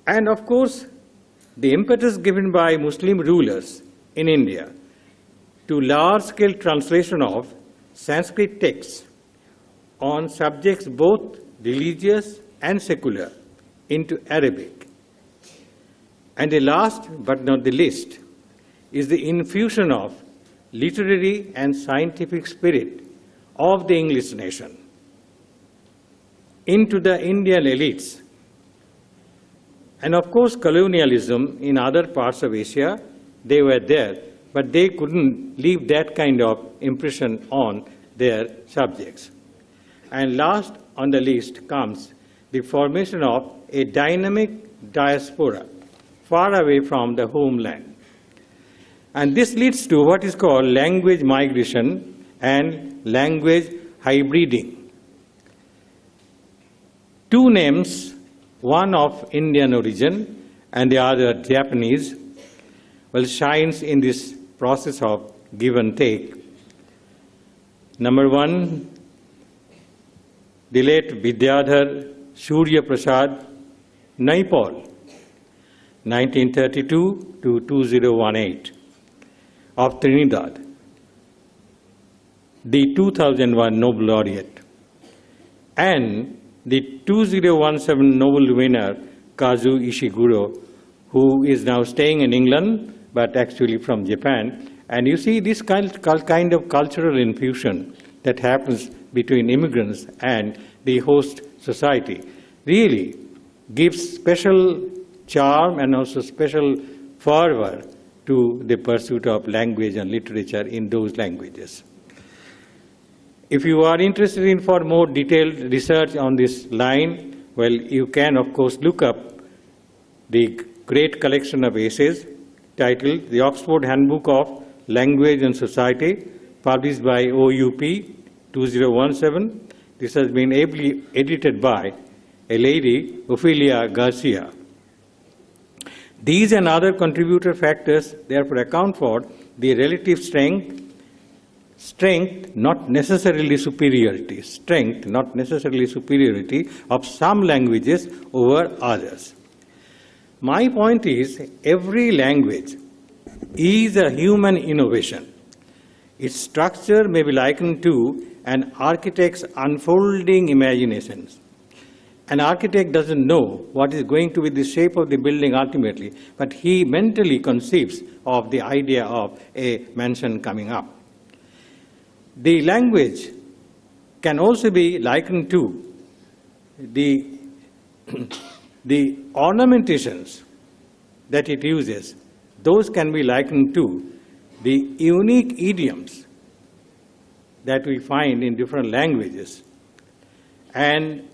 And of course, the impetus given by Muslim rulers in India to large-scale translation of Sanskrit texts on subjects both religious and secular into Arabic. And the last but not the least is the infusion of literary and scientific spirit of the English nation into the Indian elites. And of course, colonialism in other parts of Asia, they were there, but they couldn't leave that kind of impression on their subjects. And last on the list comes the formation of a dynamic diaspora far away from the homeland. And this leads to what is called language migration and language hybriding. Two names, one of Indian origin and the other Japanese, well, shines in this process of give and take. Number one, the late Vidyadhar Surya Prasad Naipaul, 1932 to 2018, of Trinidad, the 2001 Nobel laureate, and the 2017 Nobel winner Kazuo Ishiguro, who is now staying in England but actually from Japan. And you see this kind of cultural infusion that happens between immigrants and the host society really gives special charm and also special fervor to the pursuit of language and literature in those languages. If you are interested in for more detailed research on this line, well, you can of course look up the great collection of essays titled The Oxford Handbook of Language and Society, published by OUP 2017. This has been ably edited by a lady, Ophelia Garcia. These and other contributor factors therefore account for the relative strength, not necessarily superiority, of some languages over others. My point is, every language is a human innovation. Its structure may be likened to an architect's unfolding imaginations. An architect doesn't know what is going to be the shape of the building ultimately, but he mentally conceives of the idea of a mansion coming up. The language can also be likened to the ornamentations that it uses. Those can be likened to the unique idioms that we find in different languages. And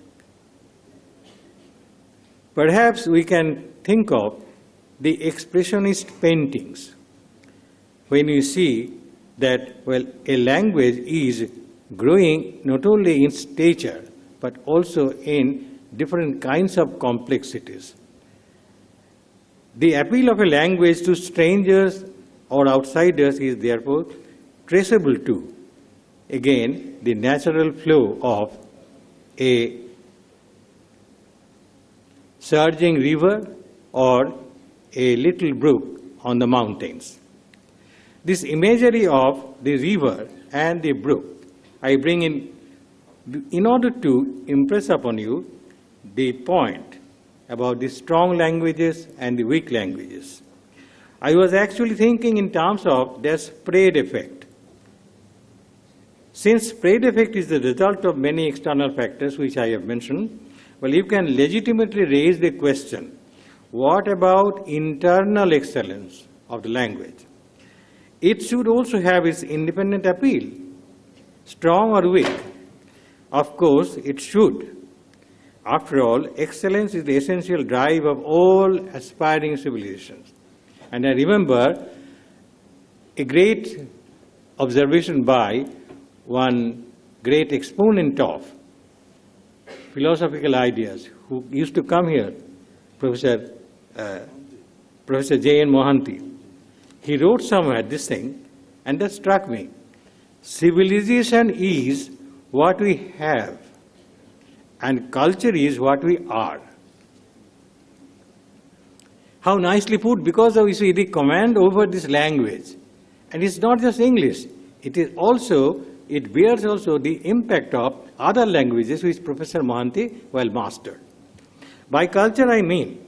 perhaps we can think of the expressionist paintings when you see that, well, a language is growing not only in stature but also in different kinds of complexities. The appeal of a language to strangers or outsiders is therefore traceable to, again, the natural flow of a surging river or a little brook on the mountains. This imagery of the river and the brook I bring in order to impress upon you the point about the strong languages and the weak languages. I was actually thinking in terms of their spread effect. Since spread effect is the result of many external factors which I have mentioned, well, you can legitimately raise the question, what about internal excellence of the language? It should also have its independent appeal, strong or weak. Of course, it should. After all, excellence is the essential drive of all aspiring civilizations. And I remember a great observation by one great exponent of philosophical ideas who used to come here, Professor J.N. Mohanty. He wrote somewhere this thing, and that struck me. Civilization is what we have, and culture is what we are. How nicely put, because of, you see, the command over this language. And it's not just English, it is also, it bears also the impact of other languages which Professor Mohanty well mastered. By culture I mean,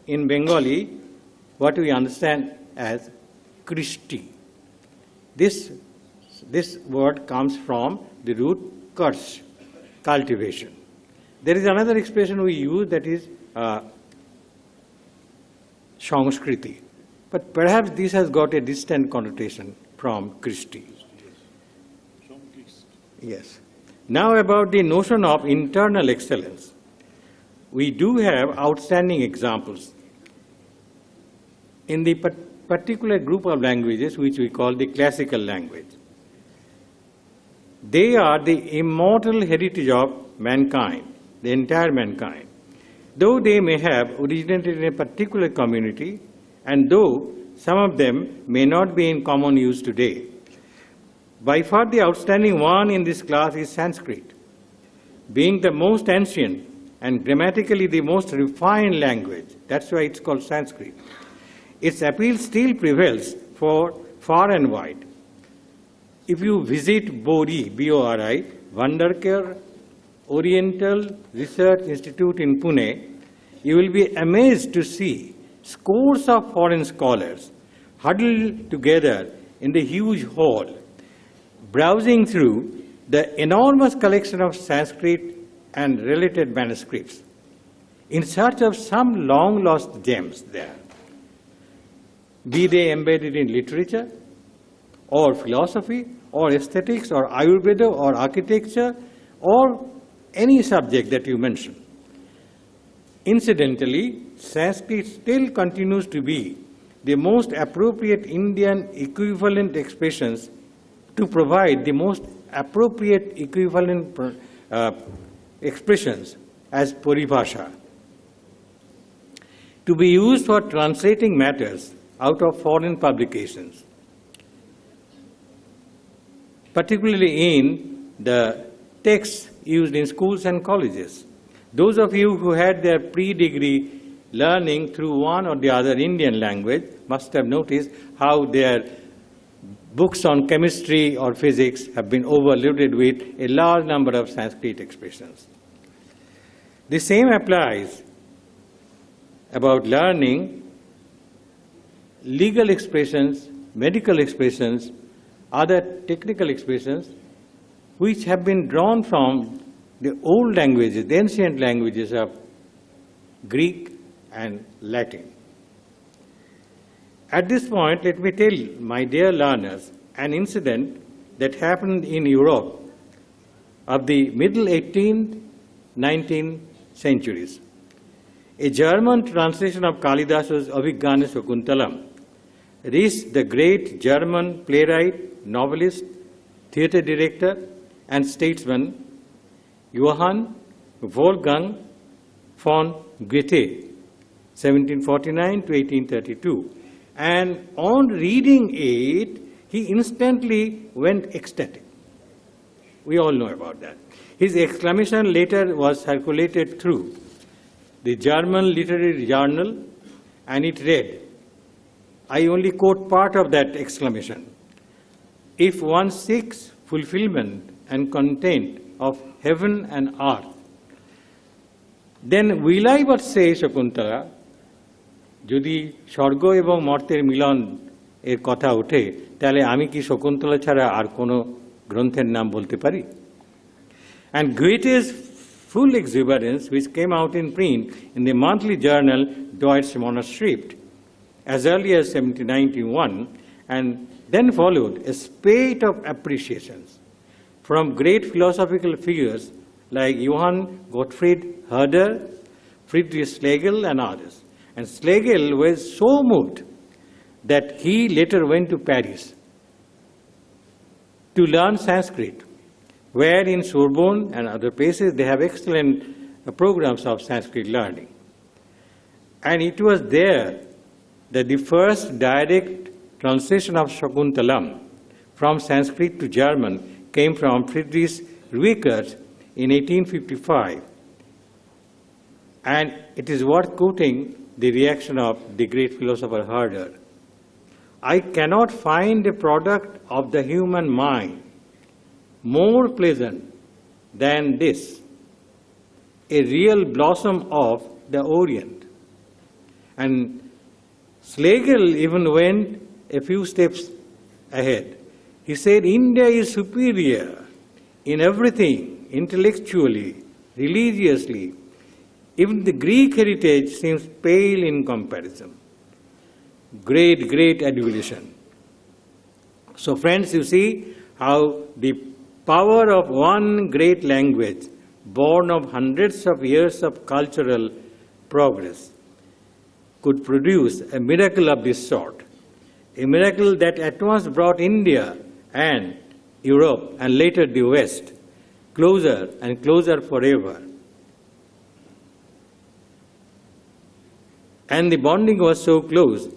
in Bengali, what we understand as Kristi. This word comes from the root kursh, cultivation. There is another expression we use, that is Sanskriti. But perhaps this has got a distant connotation from Kristi. Yes. Now about the notion of internal excellence. We do have outstanding examples in the particular group of languages which we call the classical language. They are the immortal heritage of mankind, the entire mankind. Though they may have originated in a particular community, and though some of them may not be in common use today, by far the outstanding one in this class is Sanskrit. Being the most ancient and grammatically the most refined language, that's why it's called Sanskrit, its appeal still prevails for far and wide. If you visit BORI, B-O-R-I, Vandarkar Oriental Research Institute in Pune, you will be amazed to see scores of foreign scholars huddled together in the huge hall, browsing through the enormous collection of Sanskrit and related manuscripts in search of some long-lost gems there, be they embedded in literature, or philosophy, or aesthetics, or Ayurveda, or architecture, or any subject that you mention. Incidentally, Sanskrit still continues to be the most appropriate Indian equivalent expressions to provide the most appropriate equivalent expressions as paribhasha, to be used for translating matters out of foreign publications, particularly in the texts used in schools and colleges. Those of you who had their pre-degree learning through one or the other Indian language must have noticed how their books on chemistry or physics have been overloaded with a large number of Sanskrit expressions. The same applies about learning legal expressions, medical expressions, other technical expressions, which have been drawn from the old languages, the ancient languages of Greek and Latin. At this point, let me tell my dear learners an incident that happened in Europe of the middle 18th, 19th centuries. A German translation of Kalidasa's Abhignana Shakuntalam reached the great German playwright, novelist, theatre director, and statesman Johann Wolfgang von Goethe, 1749 to 1832. And on reading it, he instantly went ecstatic. We all know about that. His exclamation later was circulated through the German Literary Journal, and it read, I only quote part of that exclamation, if one seeks fulfillment and content of heaven and earth, then will I but say, Shakuntala, যদি স্বর্গ এবং মর্তের মিলন এর কথা ওঠে তাহলে আমি কি শকুন্তলা ছাড়া আর কোনো গ্রন্থের নাম বলতে পারি? And Goethe's full exuberance, which came out in print in the monthly journal Deutsche Monatsschrift as early as 1791, and then followed a spate of appreciations from great philosophical figures like Johann Gottfried Herder, Friedrich Schlegel, and others. And Schlegel was so moved that he later went to Paris to learn Sanskrit, where in Sorbonne and other places they have excellent programs of Sanskrit learning. And it was there that the first direct translation of Shakuntalam from Sanskrit to German came from Friedrich Rickert in 1855. And it is worth quoting the reaction of the great philosopher Herder. I cannot find a product of the human mind more pleasant than this, a real blossom of the Orient. And Schlegel even went a few steps ahead. He said, India is superior in everything, intellectually, religiously. Even the Greek heritage seems pale in comparison. Great, great adulation. So friends, you see how the power of one great language, born of hundreds of years of cultural progress, could produce a miracle of this sort. A miracle that at once brought India and Europe and later the West closer and closer forever. And the bonding was so close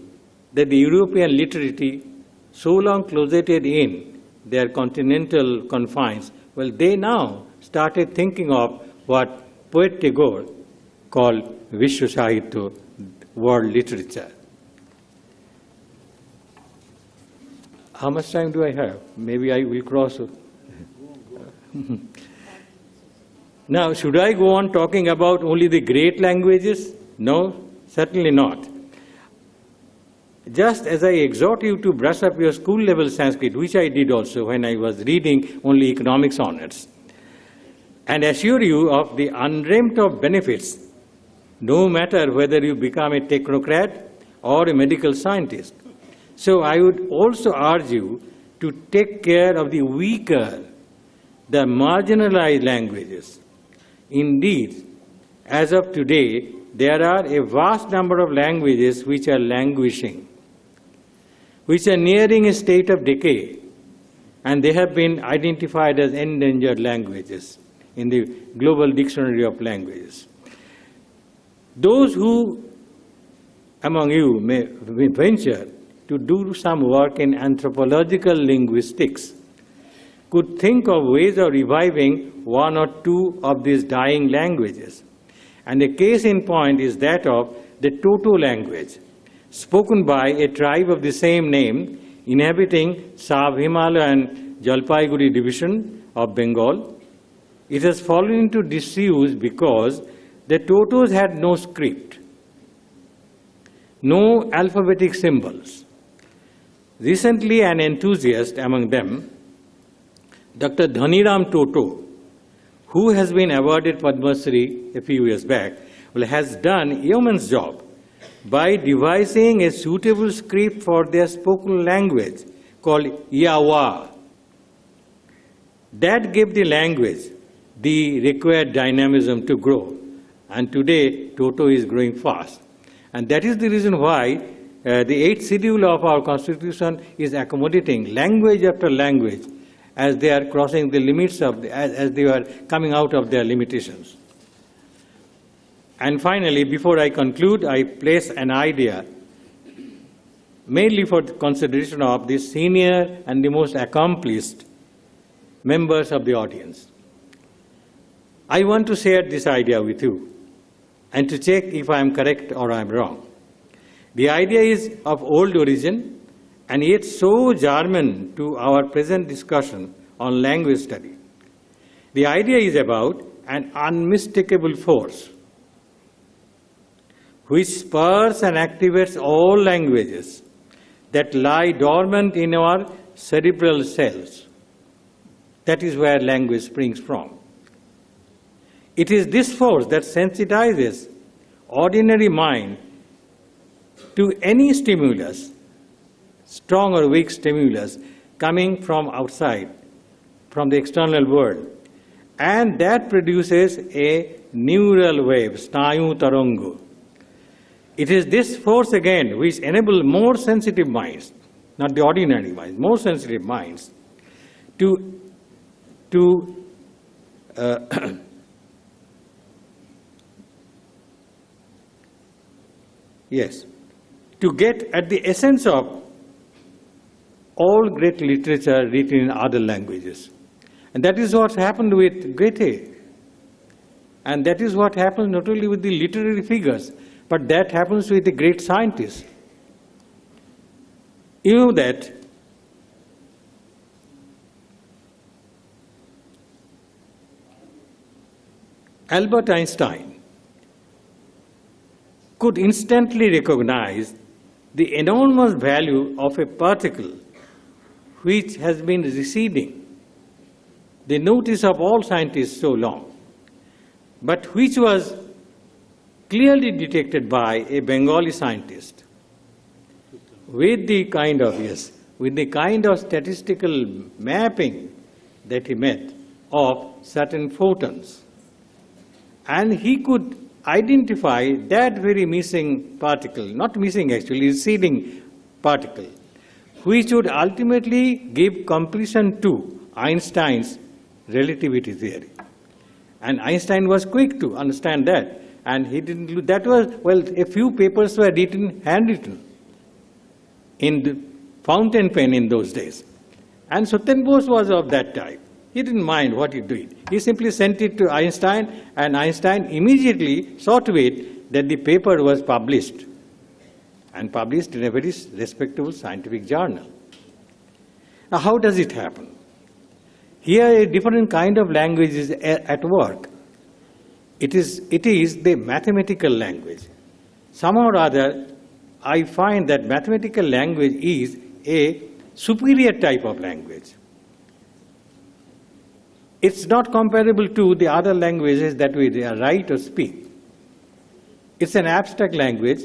that the European literati, so long closeted in their continental confines, well, they now started thinking of what poet Tagore called Vishwa Sahitya, world literature. How much time do I have? Maybe I will cross. Now, should I go on talking about only the great languages? No, certainly not. Just as I exhort you to brush up your school-level Sanskrit, which I did also when I was reading only economics honors, and assure you of the undreamt of benefits, no matter whether you become a technocrat or a medical scientist. So I would also urge you to take care of the weaker, the marginalized languages. Indeed, as of today, there are a vast number of languages which are languishing, which are nearing a state of decay, and they have been identified as endangered languages in the Global Dictionary of Languages. Those who among you may venture to do some work in anthropological linguistics could think of ways of reviving one or two of these dying languages. And a case in point is that of the Toto language, spoken by a tribe of the same name inhabiting South-Himalaya and Jalpaiguri division of Bengal. It has fallen into disuse because the Totos had no script, no alphabetic symbols. Recently, an enthusiast among them, Dr. Dhaniram Toto, who has been awarded Padma Shri a few years back, well, has done a yeoman's job by devising a suitable script for their spoken language called Yawa. That gave the language the required dynamism to grow. And today, Toto is growing fast. And that is the reason why the 8th schedule of our Constitution is accommodating language after language as they are crossing the limits of, as they are coming out of their limitations. And finally, before I conclude, I place an idea mainly for the consideration of the senior and the most accomplished members of the audience. I want to share this idea with you and to check if I am correct or I am wrong. The idea is of old origin and yet so german to our present discussion on language study. The idea is about an unmistakable force which spurs and activates all languages that lie dormant in our cerebral cells. That is where language springs from. It is this force that sensitizes ordinary mind to any stimulus, strong or weak stimulus, coming from outside, from the external world. And that produces a neural wave, snayu tarango. It is this force again which enables more sensitive minds, not the ordinary minds, more sensitive minds, to get at the essence of all great literature written in other languages. And that is what happened with Goethe. And that is what happens not only with the literary figures, but that happens with the great scientists. You know that Albert Einstein could instantly recognize the enormous value of a particle which has been receding the notice of all scientists so long, but which was clearly detected by a Bengali scientist with the kind of statistical mapping that he made of certain photons. And he could identify that very missing particle, not missing actually, receding particle, which would ultimately give completion to Einstein's relativity theory. And Einstein was quick to understand that. And he didn't, that was, well, a few papers were written, handwritten, in the fountain pen in those days. And Suparnananda was of that type. He didn't mind what he did. He simply sent it to Einstein, and Einstein immediately saw to it that the paper was published, and published in a very respectable scientific journal. Now, how does it happen? Here a different kind of language is at work. It is the mathematical language. Somehow or other, I find that mathematical language is a superior type of language. It's not comparable to the other languages that we write or speak. It's an abstract language.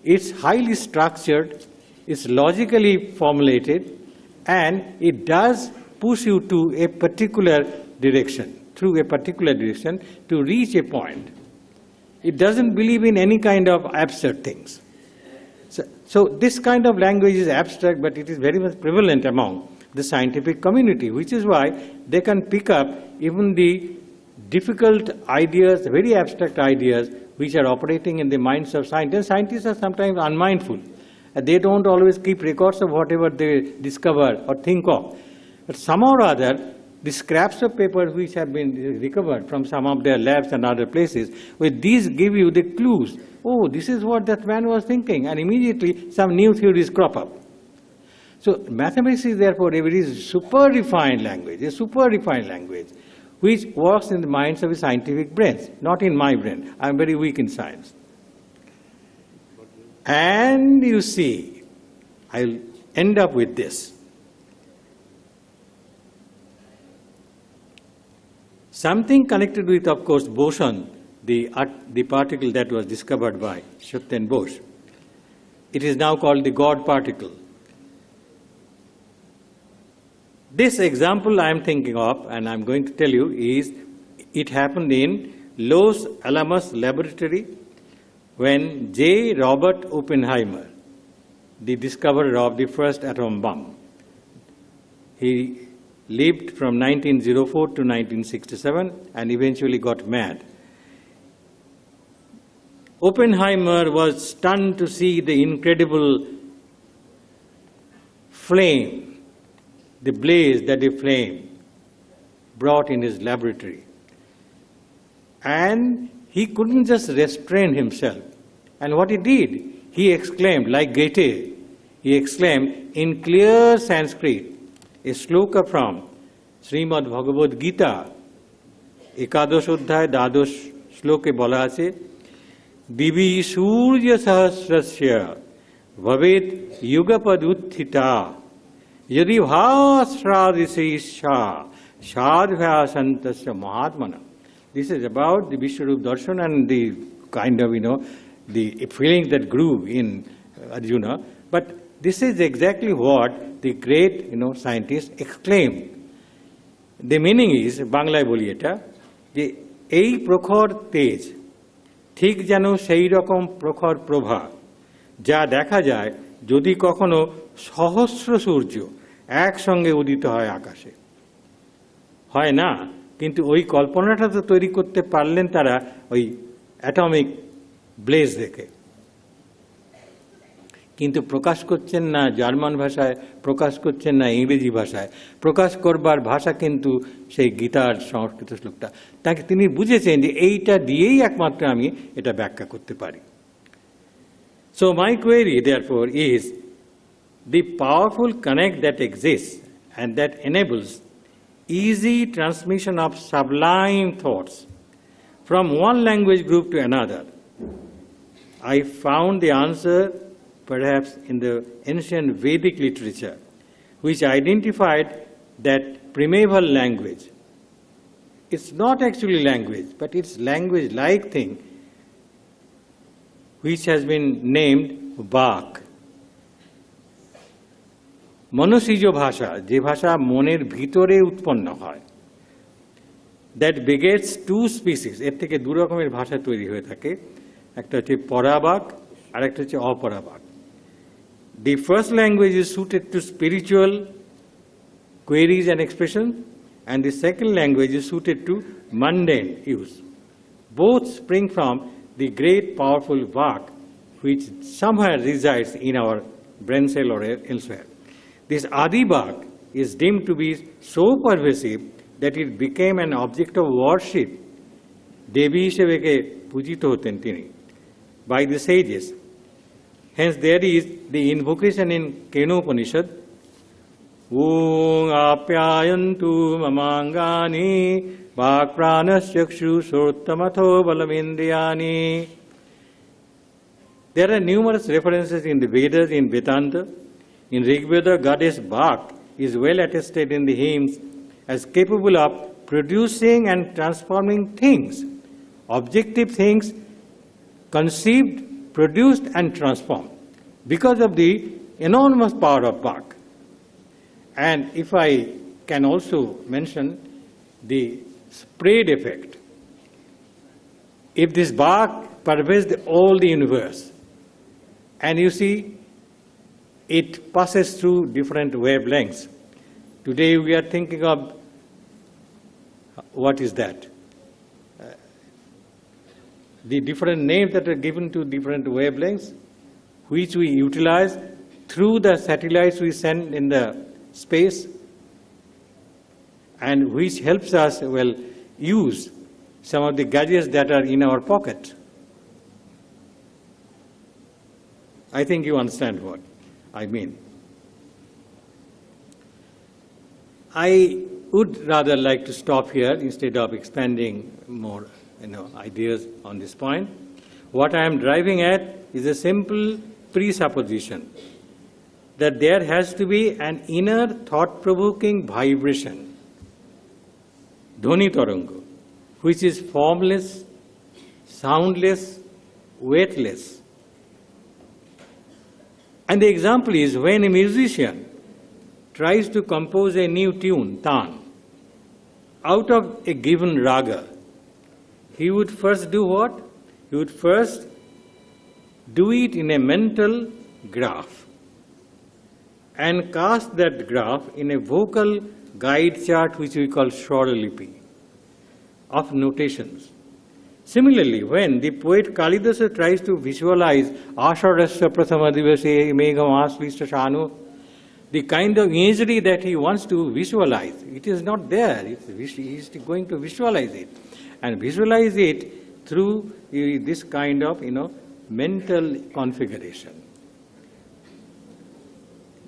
It's highly structured. It's logically formulated. And it does push you to a particular direction, through a particular direction, to reach a point. It doesn't believe in any kind of absurd things. So this kind of language is abstract, but it is very much prevalent among the scientific community, which is why they can pick up even the difficult ideas, very abstract ideas, which are operating in the minds of scientists. Scientists are sometimes unmindful. They don't always keep records of whatever they discover or think of. But somehow or other, the scraps of paper which have been recovered from some of their labs and other places, with these give you the clues. Oh, this is what that man was thinking, and immediately some new theories crop up. So mathematics is therefore a very super refined language, which works in the minds of the scientific brains, not in my brain. I am very weak in science. And you see, I'll end up with this. Something connected with, of course, boson, the particle that was discovered by Suparnananda Bose. It is now called the God particle. This example I am thinking of, and I am going to tell you, is it happened in Los Alamos Laboratory when J. Robert Oppenheimer, the discoverer of the first atom bomb, he lived from 1904 to 1967 and eventually got mad. Oppenheimer was stunned to see the incredible flame, the blaze that the flame brought in his laboratory. And he couldn't just restrain himself. And what he did, he exclaimed, like Goethe, he exclaimed in clear Sanskrit, a sloka from Srimad Bhagavad Gita, Ekadosh Adhyay Dadosh Shloke bola ache, Divi Surya Sahasrasya Bhaved Yugapad Utthita Yadi Bhasradisisha Shadhya Santasya Mahatmana. This is about the Vishwarup Darshan and the kind of, the feelings that grew in Arjuna. But this is exactly what the great, scientists exclaimed. The meaning is, Banglaয় বলি এটা, যে এই প্রখর তেজ ঠিক যেন সেই রকম প্রখর প্রভা যা দেখা যায় যদি কখনো সহস্র সূর্য একসঙ্গে উদিত হয় আকাশে। হয় না, কিন্তু ওই কল্পনাটা তো তৈরি করতে পারলেন তারা ওই অ্যাটমিক ব্লেজ দেখে, কিন্তু প্রকাশ করছেন না জার্মান ভাষায়, প্রকাশ করছেন না ইংরেজি ভাষায়, প্রকাশ করবার ভাষা কিন্তু সেই গীতার সংস্কৃত শ্লোকটা। তাকে তিনি বুঝেছেন যে এইটা দিয়েই একমাত্র আমি এটা ব্যাখ্যা করতে পারি। So my query therefore is the powerful connect that exists and that enables easy transmission of sublime thoughts from one language group to another. I found the answer perhaps in the ancient Vedic literature, which identified that primeval language. It's not actually language, but it's language-like thing, which has been named Vak. Manasij ভাষা, যে ভাষা মনের ভিতরে উৎপন্ন হয়, that begets two species, এর থেকে দু রকমের ভাষা তৈরি হয়ে থাকে, একটা হচ্ছে পরাবাক আর একটা হচ্ছে অপরাবাক। The first language is suited to spiritual queries and expression, and the second language is suited to mundane use. Both spring from the great powerful Vak, which somewhere resides in our brain cell or elsewhere. This Adi Vak is deemed to be so pervasive that it became an object of worship. Devi হিসেবে পূজিত হতেন তিনি by the sages. Hence there is the invocation in Kenopanishad, Om apyayantu mamangani vak pranasyakshu sortamatho balamindriyani. There are numerous references in the Vedas, in Vedanta. In Rigveda, goddess Vak is well attested in the hymns as capable of producing and transforming things, objective things, conceived, produced and transformed, because of the enormous power of Vak. And if I can also mention the spread effect, if this Vak pervades all the universe, and you see, it passes through different wavelengths. Today we are thinking of, what is that? The different names that are given to different wavelengths, which we utilize through the satellites we send in the space, and which helps us, well, use some of the gadgets that are in our pocket. I think you understand what I mean. I would rather like to stop here instead of expanding more ideas on this point. What I am driving at is a simple presupposition that there has to be an inner thought-provoking vibration, dhoni taranga, which is formless, soundless, weightless. And the example is when a musician tries to compose a new tune, tan, out of a given raga, he would first do what? He would first do it in a mental graph and cast that graph in a vocal guide chart which we call Swaralipi of notations. Similarly, when the poet Kalidasa tries to visualize Asharasya Prathamadivase Megham Aslishta Shanu, the kind of imagery that he wants to visualize, it is not there. He is going to visualize it. And visualize it through this kind of, mental configuration.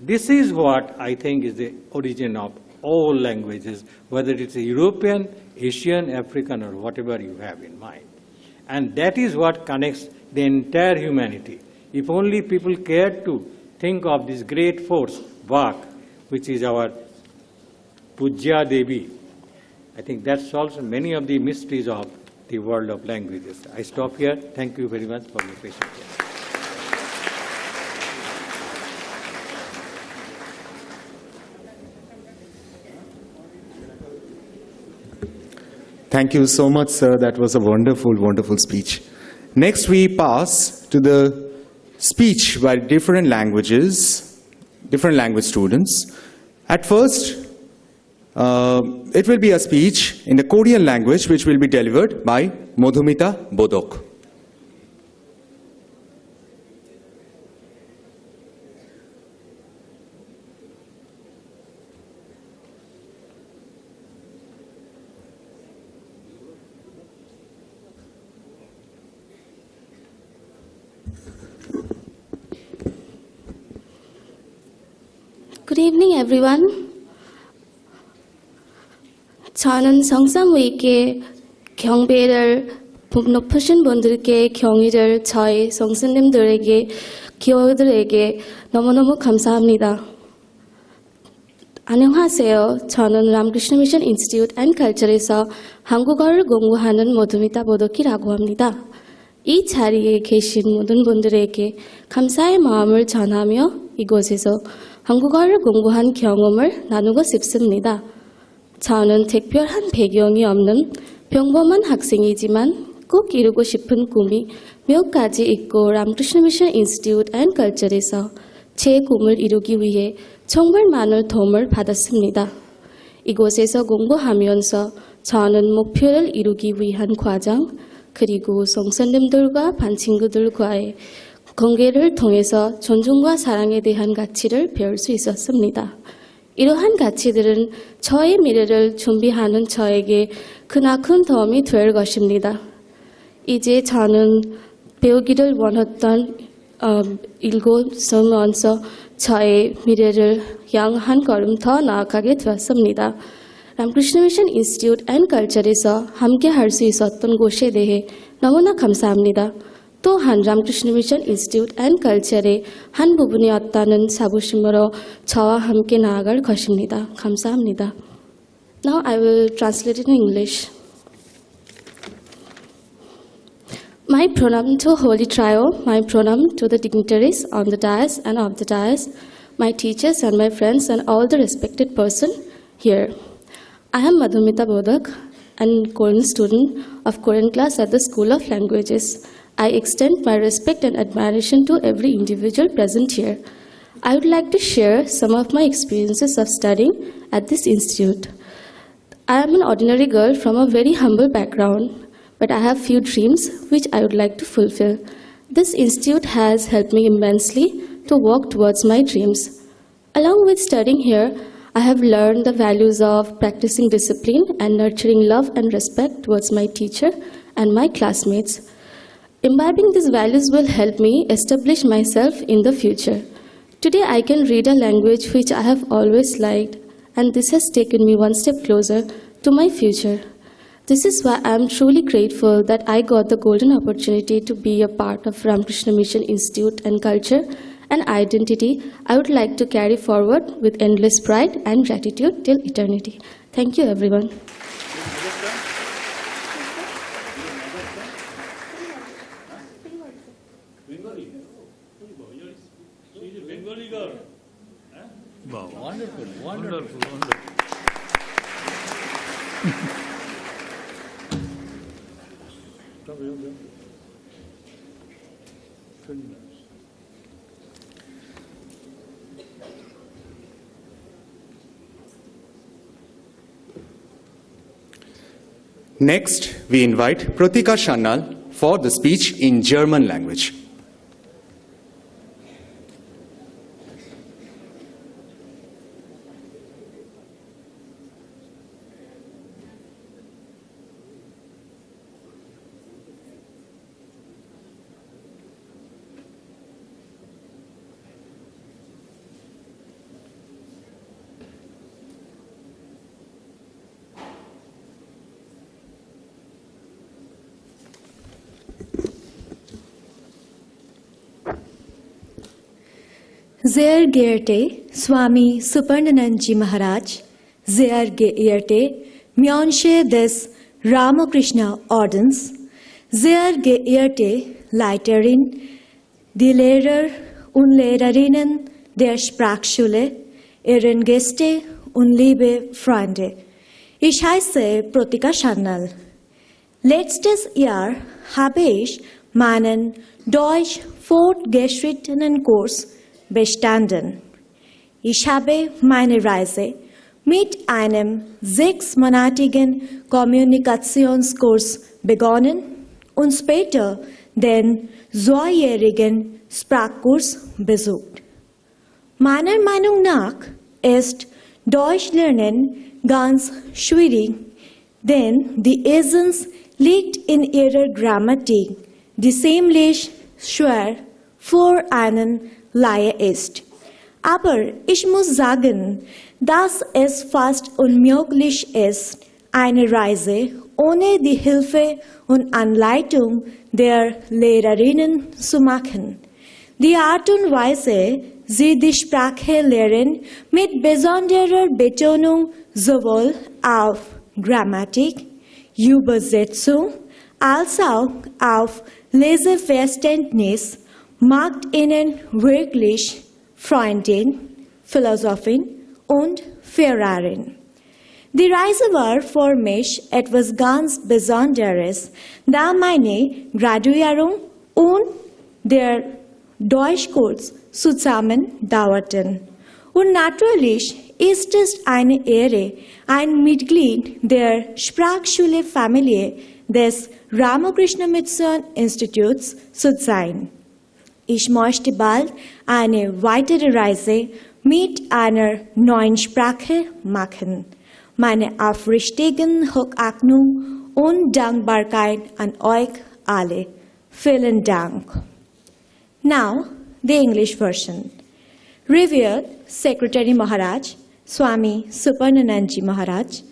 This is what I think is the origin of all languages, whether it's a European, Asian, African, or whatever you have in mind. And that is what connects the entire humanity. If only people cared to think of this great force, Vak, which is our Pujya Devi, I think that solves many of the mysteries of the world of languages. I stop here. Thank you very much for your patience. Thank you so much, sir. That was a wonderful, wonderful speech. Next, we pass to the speech by different language students. At first, It will be a speech in the Korean language which will be delivered by Madhumita Bodok. Good evening, everyone. 저는 성삼위께 경배를 높으신 분들께 경의를 저희 성스님들에게 기호들에게 너무너무 감사합니다. 안녕하세요. 저는 라마크리스나 미션 인스티튜트 앤 컬처에서 한국어를 공부하는 모두미타 보덕이라고 합니다. 이 자리에 계신 모든 분들에게 감사의 마음을 전하며 이곳에서 한국어를 공부한 경험을 나누고 싶습니다. 저는 특별한 배경이 없는 평범한 학생이지만 꼭 이루고 싶은 꿈이 몇 가지 있고 라마크리스나 미션 인스티튜트 앤 컬처에서 제 꿈을 이루기 위해 정말 많은 도움을 받았습니다. 이곳에서 공부하면서 저는 목표를 이루기 위한 과정 그리고 성선님들과 반친구들과의 관계를 통해서 존중과 사랑에 대한 가치를 배울 수 있었습니다. 이러한 가치들은 저의 미래를 준비하는 저에게 크나큰 도움이 될 것입니다. 이제 저는 배우기를 원했던 읽으면서 저의 미래를 향한 걸음 더 나아가게 되었습니다. 라마크리스나 미션 인스티튜트 앤 컬처에서 함께 할 수 있었던 곳에 대해 너무나 감사합니다. 또한 라마크리스나 미션 인스티튜트 앤 컬처의 한 부분이었다는 자부심으로 저와 함께 나아갈 것입니다. 감사합니다. Now I will translate it in English. My pranam to Holy Trio, my pranam to the dignitaries on the dais and off the dais, my teachers and my friends and all the respected persons here. I am Madhumita Bodok, a Korean student of Korean class at the School of Languages. I extend my respect and admiration to every individual present here. I would like to share some of my experiences of studying at this institute. I am an ordinary girl from a very humble background, but I have few dreams which I would like to fulfill. This institute has helped me immensely to walk towards my dreams. Along with studying here, I have learned the values of practicing discipline and nurturing love and respect towards my teacher and my classmates. Imbibing these values will help me establish myself in the future. Today I can read a language which I have always liked, and this has taken me one step closer to my future. This is why I am truly grateful that I got the golden opportunity to be a part of Ramakrishna Mission Institute and Culture, an identity I would like to carry forward with endless pride and gratitude till eternity. Thank you, everyone. Bengali girl. Wow. Wonderful, wonderful, wonderful. Next, we invite Pratika Shannal for the speech in German language. Sehr geehrte Swami Suparnananda Maharaj, sehr geehrte Mönche des Ramakrishna Ordens, sehr geehrte Leiterin, die Lehrer und Lehrerinnen der Sprachschule, Ehrengäste und liebe Freunde. Ich heiße Pratika Shannal. Letztes Jahr habe ich meinen Deutsch fortgeschrittenen Kurs bestanden. Ich habe meine Reise mit einem 6-monatigen Kommunikationskurs begonnen und später den 2-jährigen Sprachkurs besucht. Meiner Meinung nach ist Deutschlernen ganz schwierig, denn die Essenz liegt in ihrer Grammatik, die ziemlich schwer für einen Laie ist. Aber ich muss sagen, dass es fast unmöglich ist, eine Reise ohne die Hilfe und Anleitung der Lehrerinnen zu machen. Die Art und Weise, sie die Sprache lehren, mit besonderer Betonung sowohl auf Grammatik, Übersetzung als auch auf Leseverständnis, macht ihnen wirklich Freundin, Philosophin und Führerin. Die Reise war für mich etwas ganz Besonderes, da meine Graduierung und der Deutschkurs zusammen dauerten. Und natürlich ist es eine Ehre, ein Mitglied der Sprachschule-Familie des Ramakrishna Mission Instituts zu sein. Ich möchte bald eine weitere Reise mit einer neuen Sprache machen. Meine aufrichtigen Hochachtung und Dankbarkeit an euch alle. Vielen Dank. Now, the English version. Revered Secretary Maharaj, Swami Suparnananda Maharaj,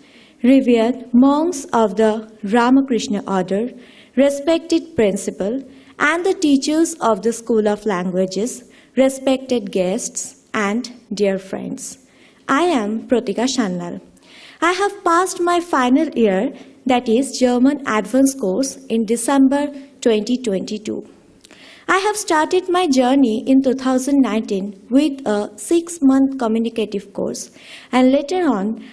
revered monks of the Ramakrishna order, respected principal, and the teachers of the School of Languages, respected guests, and dear friends. I am Pratika Shannal. I have passed my final year, that is German Advanced course, in December 2022. I have started my journey in 2019 with a 6-month communicative course, and later on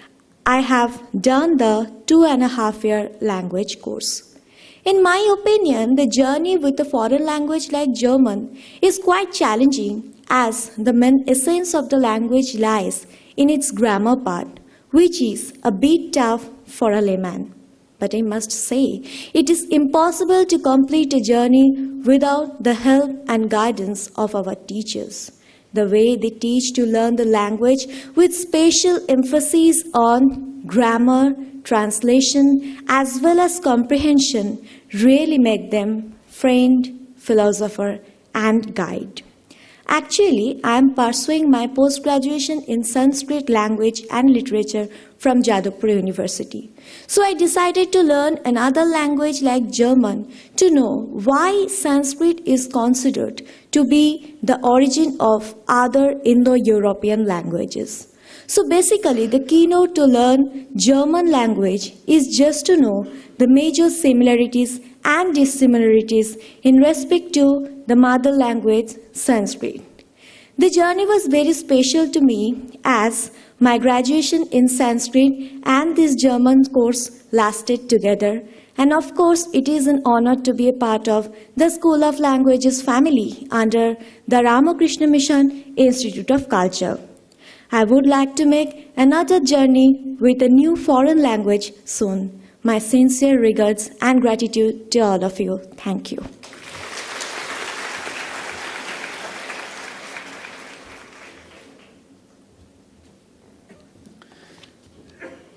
I have done the 2.5-year language course. In my opinion, the journey with a foreign language like German is quite challenging, as the main essence of the language lies in its grammar part, which is a bit tough for a layman. But I must say, it is impossible to complete a journey without the help and guidance of our teachers. The way they teach to learn the language with special emphasis on grammar, translation, as well as comprehension really make them friend, philosopher, and guide. Actually, I am pursuing my post-graduation in Sanskrit language and literature from Jadavpur University. So I decided to learn another language like German to know why Sanskrit is considered to be the origin of other Indo-European languages. So basically, the keynote to learn German language is just to know the major similarities and dissimilarities in respect to the mother language Sanskrit. The journey was very special to me as my graduation in Sanskrit and this German course lasted together. And of course, it is an honor to be a part of the School of Languages family under the Ramakrishna Mission Institute of Culture. I would like to make another journey with a new foreign language soon. My sincere regards and gratitude to all of you. Thank you.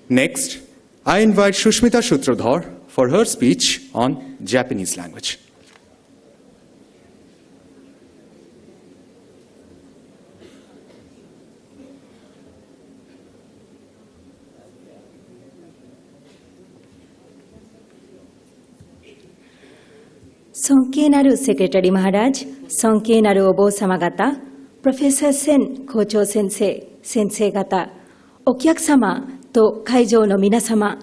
Next, I invite Shushmita Shutradhar for her speech on Japanese language. Sonke naru Secretary Maharaj, Sonke naru Obo Samagata, Professor Sen, Kocho Sensei, Sensei Gata, Okyaku-samaと会場の皆様、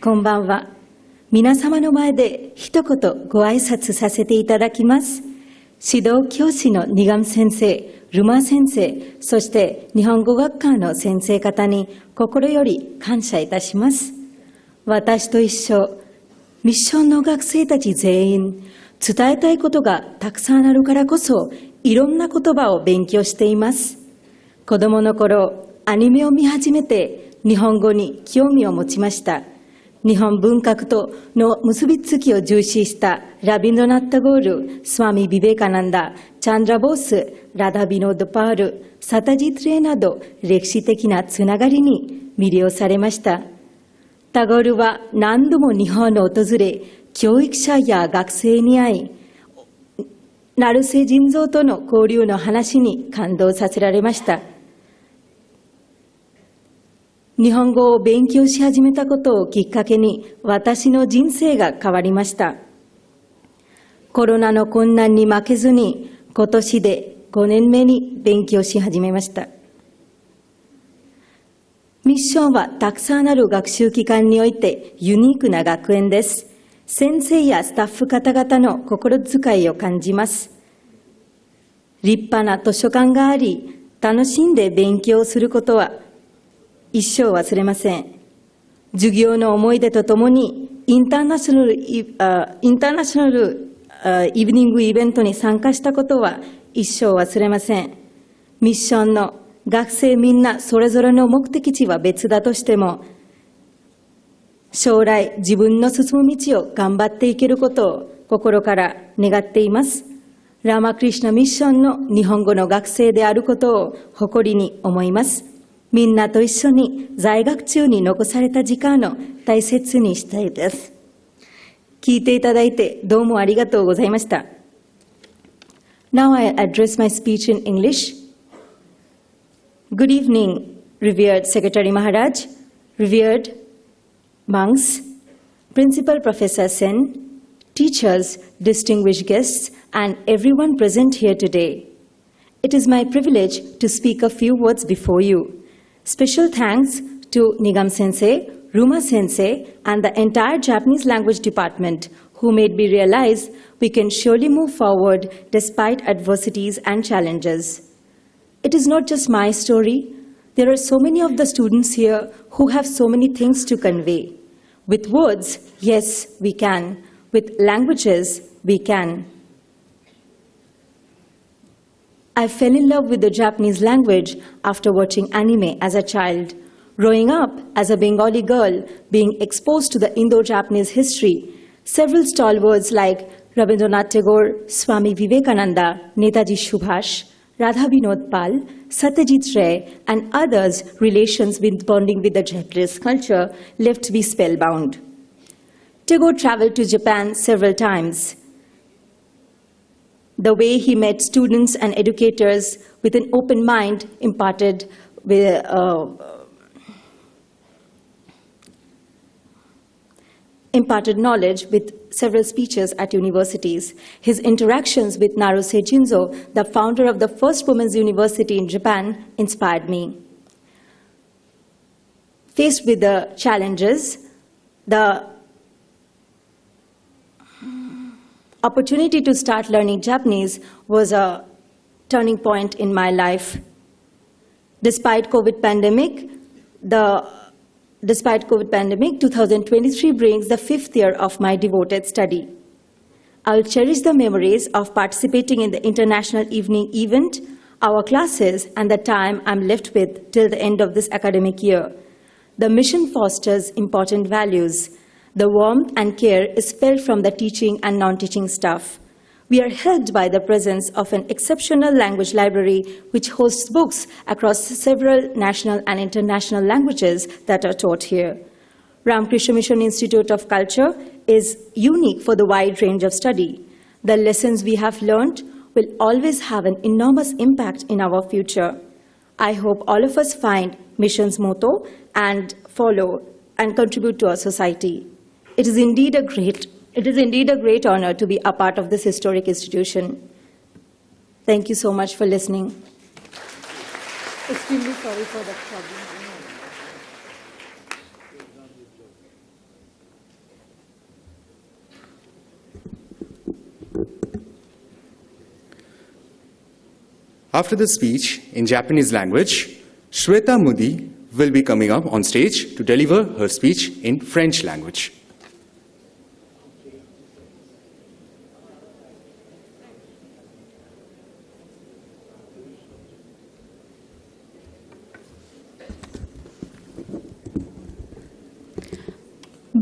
こんばんは。皆様の前で一言ご挨拶させていただきます。指導教師のニガム先生、ルマ先生、そして日本語学科の先生方に心より感謝いたします。私と一緒、ミッションの学生たち全員、伝えたいことがたくさんあるからこそ、いろんな言葉を勉強しています。子供の頃、アニメを見始めて、日本語に興味を持ちました。日本文学との結びつきを重視したラビンドラナッタゴール、スワミ・ビベカナンダ、チャンドラ・ボース、ラダ・ビノード・パール、サタジー・トレイなど歴史的なつながりに魅了されました。タゴールは何度も日本を訪れ、教育者や学生に会い、成瀬仁蔵との交流の話に感動させられました。日本語を勉強し始めたことをきっかけに私の人生が変わりました。コロナの困難に負けずに今年で5年目に勉強し始めました。ミッションはたくさんある学習機関においてユニークな学園です。先生やスタッフ方々の心遣いを感じます。立派な図書館があり、楽しんで勉強することは一生忘れません。授業の思い出とともにインターナショナルイブニングイベントに参加したことは一生忘れません。ミッションの学生みんなそれぞれの目的地は別だとしても、将来自分の進む道を頑張っていけることを心から願っています。ラマクリシュナミッションの日本語の学生であることを誇りに思います。みんなと一緒に在学中に残された時間を大切にしたいです。聞いていただいてどうもありがとうございました。Now I address my speech in English. Good evening, revered Secretary Maharaj, revered monks, Principal Professor Sen, teachers, distinguished guests, and everyone present here today. It is my privilege to speak a few words before you. Special thanks to Nigam Sensei, Ruma Sensei, and the entire Japanese language department who made me realize we can surely move forward despite adversities and challenges. It is not just my story. There are so many of the students here who have so many things to convey. With words, yes, we can. With languages, we can. I fell in love with the Japanese language after watching anime as a child. Growing up as a Bengali girl, being exposed to the Indo-Japanese history, several stalwarts like Rabindranath Tagore, Swami Vivekananda, Netaji Subhash, Radha Vinod Pal, Satyajit Ray, and others' relations with bonding with the Japanese culture left me spellbound. Tagore traveled to Japan several times. The way he met students and educators with an open mind imparted knowledge with several speeches at universities. His interactions with Naruse Jinzo, the founder of the first women's university in Japan, inspired me. Faced with the challenges, the opportunity to start learning Japanese was a turning point in my life. Despite COVID pandemic, 2023 brings the 5th year of my devoted study. I'll cherish the memories of participating in the International Evening event, our classes, and the time I'm left with till the end of this academic year. The mission fosters important values. The warmth and care is felt from the teaching and non-teaching staff. We are helped by the presence of an exceptional language library which hosts books across several national and international languages that are taught here. Ramakrishna Mission Institute of Culture is unique for the wide range of study. The lessons we have learned will always have an enormous impact in our future. I hope all of us find mission's motto and follow and contribute to our society. It is indeed a great honor to be a part of this historic institution. Thank you so much for listening. Extremely sorry for the problem. After the speech in Japanese language, Shweta Mudi will be coming up on stage to deliver her speech in French language.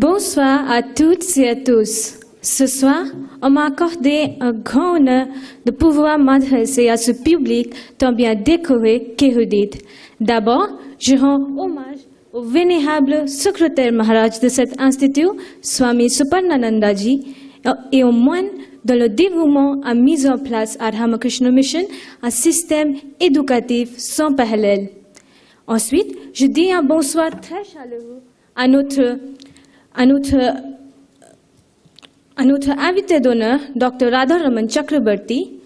Bonsoir à toutes et à tous. Ce soir, on m'a accordé un grand honneur de pouvoir m'adresser à ce public tant bien décoré qu'érudit. D'abord, je rends hommage au vénérable secrétaire Maharaj de cet institut, Swami Suparnananda et au moine dont le dévouement a mis en place à Ramakrishna Mission un système éducatif sans parallèle. Ensuite, je dis un bonsoir très chaleureux à notre invité d'honneur, Dr. Radharaman Chakrabarti,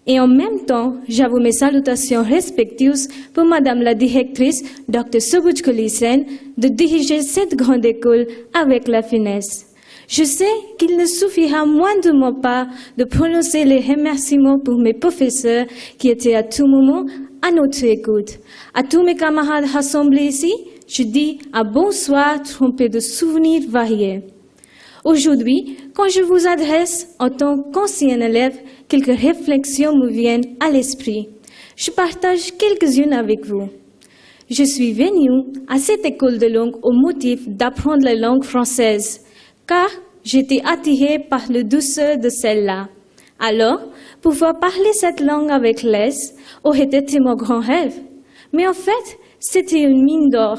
et en même temps, j'avoue mes salutations respectueuses pour Madame la directrice, Dr. Subhajkali Sen, de diriger cette grande école avec la finesse. Je sais qu'il ne suffira moindrement pas de prononcer les remerciements pour mes professeurs qui étaient à tout moment à notre écoute. À tous mes camarades rassemblés ici, je dis un bonsoir trompé de souvenirs variés. Aujourd'hui, quand je vous adresse en tant qu'ancien élève, quelques réflexions me viennent à l'esprit. Je partage quelques-unes avec vous. Je suis venue à cette école de langue au motif d'apprendre la langue française, car j'étais attirée par le douceur de celle-là. Alors, pouvoir parler cette langue avec l'aise aurait été mon grand rêve. Mais en fait, c'était une mine d'or.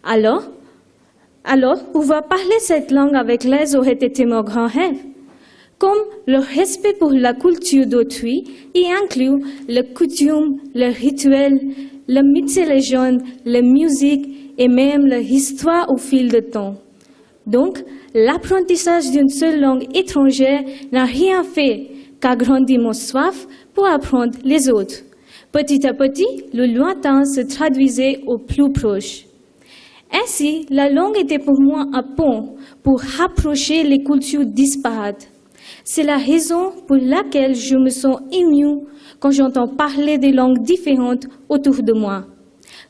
Alors, pouvoir parler cette langue avec l'aise aurait été mon grand rêve. Comme le respect pour la culture d'autrui y inclut les coutumes, les rituels, les mythes et légendes, la musique et même l'histoire au fil du temps. Donc, l'apprentissage d'une seule langue étrangère n'a rien fait qu'agrandir mon soif pour apprendre les autres. Petit à petit, le lointain se traduisait au plus proche. Ainsi, la langue était pour moi un pont pour rapprocher les cultures disparates. C'est la raison pour laquelle je me sens émue quand j'entends parler des langues différentes autour de moi.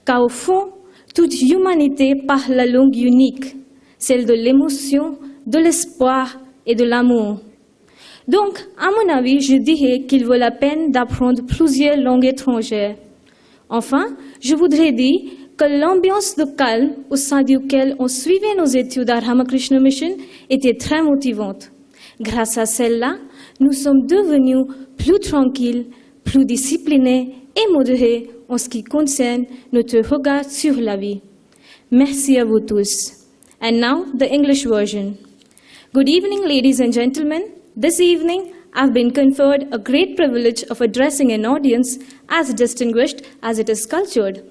Car au fond, toute humanité parle la langue unique, celle de l'émotion, de l'espoir et de l'amour. Donc, à mon avis, je dirais qu'il vaut la peine d'apprendre plusieurs langues étrangères. Enfin, je voudrais dire que l'ambiance de calme au sein duquel on suivait nos études à Ramakrishna Mission était très motivante. Grâce à celle-là, nous sommes devenus plus tranquilles, plus disciplinés et modérés en ce qui concerne notre regard sur la vie. Merci à vous tous. And now, the English version. Good evening, ladies and gentlemen. This evening, I've been conferred a great privilege of addressing an audience as distinguished as it is cultured.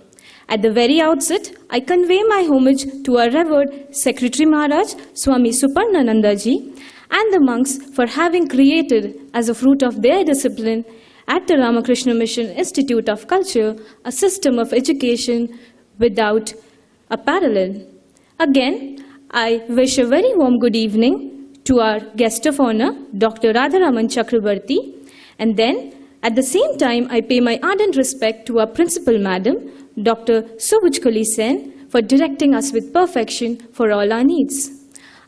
At the very outset, I convey my homage to our revered Secretary Maharaj, Swami Suparnananda and the monks for having created, as a fruit of their discipline, at the Ramakrishna Mission Institute of Culture, a system of education without a parallel. Again, I wish a very warm good evening to our guest of honor, Dr. Radharaman Chakrabarti, and then, at the same time, I pay my ardent respect to our principal madam, Dr. Subhajkali Sen, for directing us with perfection for all our needs.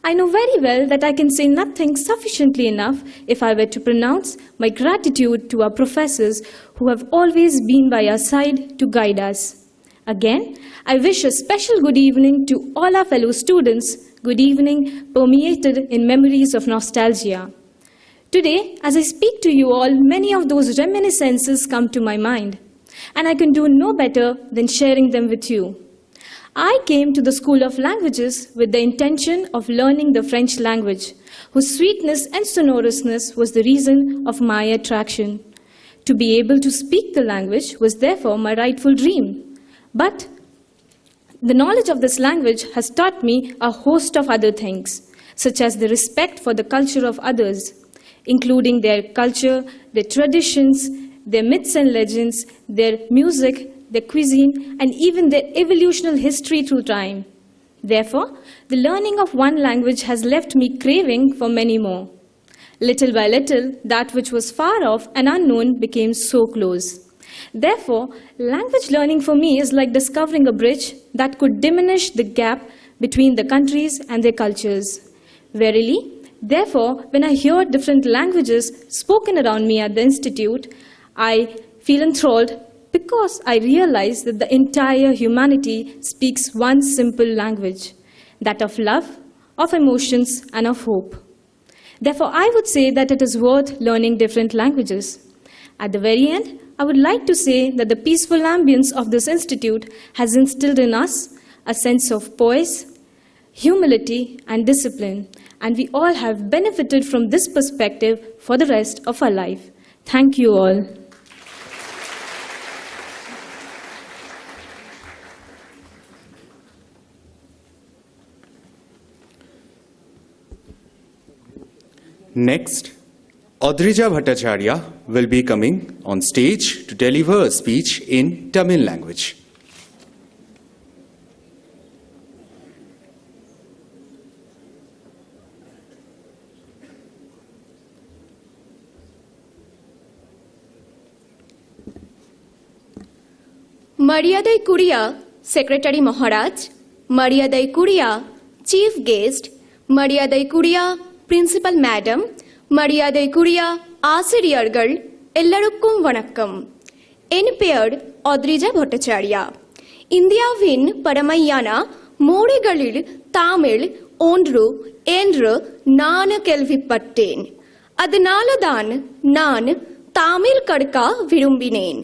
I know very well that I can say nothing sufficiently enough if I were to pronounce my gratitude to our professors who have always been by our side to guide us. Again, I wish a special good evening to all our fellow students, good evening permeated in memories of nostalgia. Today, as I speak to you all, many of those reminiscences come to my mind, and I can do no better than sharing them with you. I came to the School of Languages with the intention of learning the French language, whose sweetness and sonorousness was the reason of my attraction. To be able to speak the language was therefore my rightful dream. But the knowledge of this language has taught me a host of other things, such as the respect for the culture of others, including their culture, their traditions, their myths and legends, their music, their cuisine, and even their evolutional history through time. Therefore, the learning of one language has left me craving for many more. Little by little, that which was far off and unknown became so close. Therefore, language learning for me is like discovering a bridge that could diminish the gap between the countries and their cultures. Verily, therefore, when I hear different languages spoken around me at the Institute, I feel enthralled because I realize that the entire humanity speaks one simple language, that of love, of emotions, and of hope. Therefore, I would say that it is worth learning different languages. At the very end, I would like to say that the peaceful ambience of this institute has instilled in us a sense of poise, humility, and discipline, and we all have benefited from this perspective for the rest of our life. Thank you all. Next, Adrija Bhattacharya will be coming on stage to deliver a speech in Tamil language. Maryadai Kuriya, Secretary Maharaj, Maryadai Kuriya, Chief Guest, Maryadai Kuriya, Principal Madam, Maryadai Kuriya, ஆசிரியர்கள் எல்லாருக்கும் வணக்கம். என் பெயர் அத்ரிஜா பட்டாச்சார்யா. இந்தியாவின் பழமையான மொழிகளில் தமிழ் ஒன்று என்று நான் கேள்விப்பட்டேன். அதனால்தான் நான் தமிழ் கற்க விரும்பினேன்.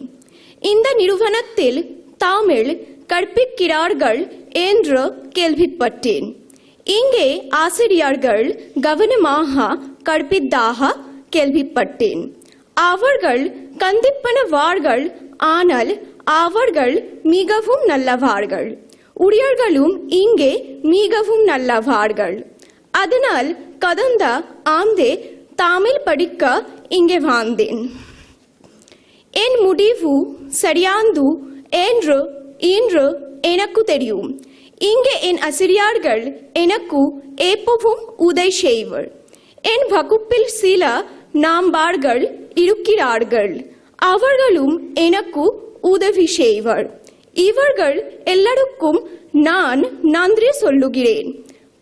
இந்த நிறுவனத்தில் தமிழ் கற்பிக்கிறார்கள் என்று கேள்விப்பட்டேன். இங்கே ஆசிரியர்கள் கவனமாக கற்பிப்பதாக கேள்விப்பட்டேன். அவர்கள் கண்டிப்பானவர்கள், ஆனால் அவர்கள் மிகவும் நல்லவர்கள். ஊழியர்களும் இங்கே மிகவும் நல்லவர்கள். அதனால் கடந்த ஆண்டே தமிழ் படிக்க இங்கே வந்தேன். என் முடிவு சரியானது என்று இன்று எனக்கு தெரியும். இங்கே என் ஆசிரியர்கள் எனக்கு எப்பவும் உதவி செய்வர். என் வகுப்பில் சில நண்பர்கள் இருக்கிறார்கள். அவர்களும் எனக்கு உதவி செய்வர். இவர்கள் எல்லாருக்கும் நான் நன்றி சொல்லுகிறேன்.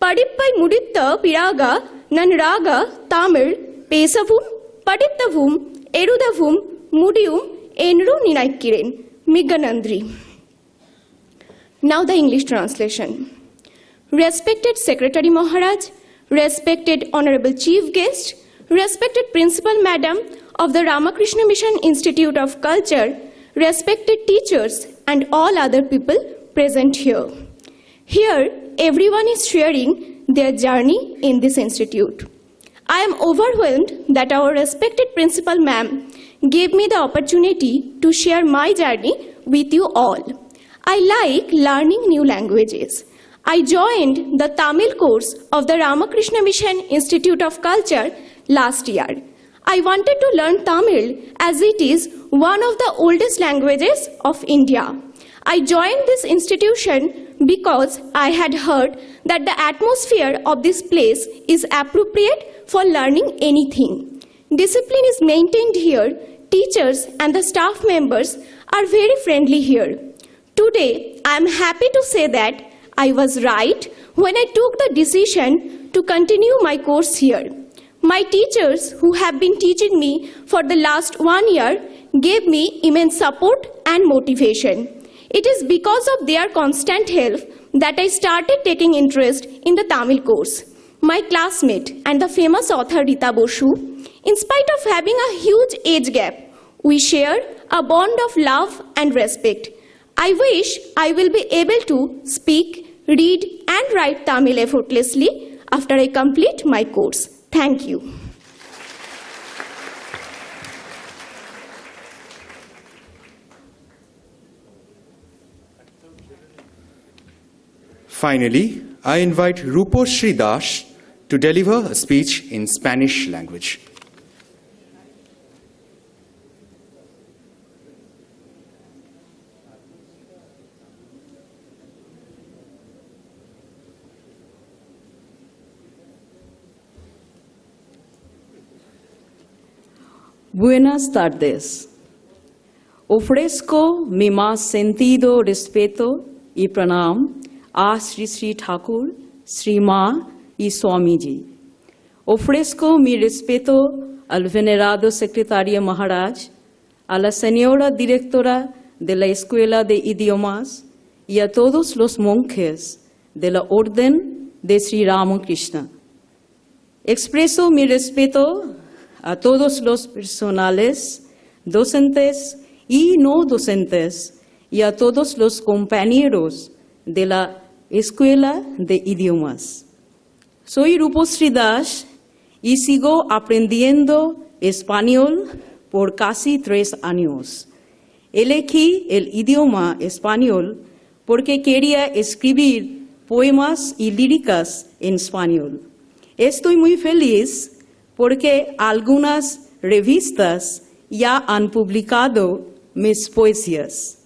படிப்பை முடித்த பிறகு நன்றாக தமிழ் பேசவும் படிக்கவும் எழுதவும் முடியும் என்று நினைக்கிறேன். மிக நன்றி. Now the English translation. Respected Secretary Maharaj, respected Honorable Chief Guest, respected Principal Madam of the Ramakrishna Mission Institute of Culture, respected teachers and all other people present here. Here, everyone is sharing their journey in this institute. I am overwhelmed that our respected Principal Ma'am gave me the opportunity to share my journey with you all. I like learning new languages. I joined the Tamil course of the Ramakrishna Mission Institute of Culture last year. I wanted to learn Tamil as it is one of the oldest languages of India. I joined this institution because I had heard that the atmosphere of this place is appropriate for learning anything. Discipline is maintained here. Teachers and the staff members are very friendly here. Today, I am happy to say that I was right when I took the decision to continue my course here. My teachers, who have been teaching me for the last 1 year, gave me immense support and motivation. It is because of their constant help that I started taking interest in the Tamil course. My classmate and the famous author Rita Boshu, in spite of having a huge age gap, we share a bond of love and respect. I wish I will be able to speak, read and write Tamil effortlessly after I complete my course. Thank you. Finally, I invite Ruposhri Das to deliver a speech in Spanish language. Buenas tardes. Ofrezco mi más sentido respeto y pranam a Sri Sri Thakur, Sri Ma y Swamiji. Ofrezco mi respeto al venerado secretario Maharaj, a la señora directora de la Escuela de Idiomas y a todos los monjes de la Orden de Sri Ramakrishna. Expreso mi respeto a todos los personales, docentes y no docentes, y a todos los compañeros de la Escuela de Idiomas. Soy Rupasri Das y sigo aprendiendo español por casi 3 años. Elegí el idioma español porque quería escribir poemas y líricas en español. Estoy muy feliz porque algunas revistas ya han publicado mis poesías.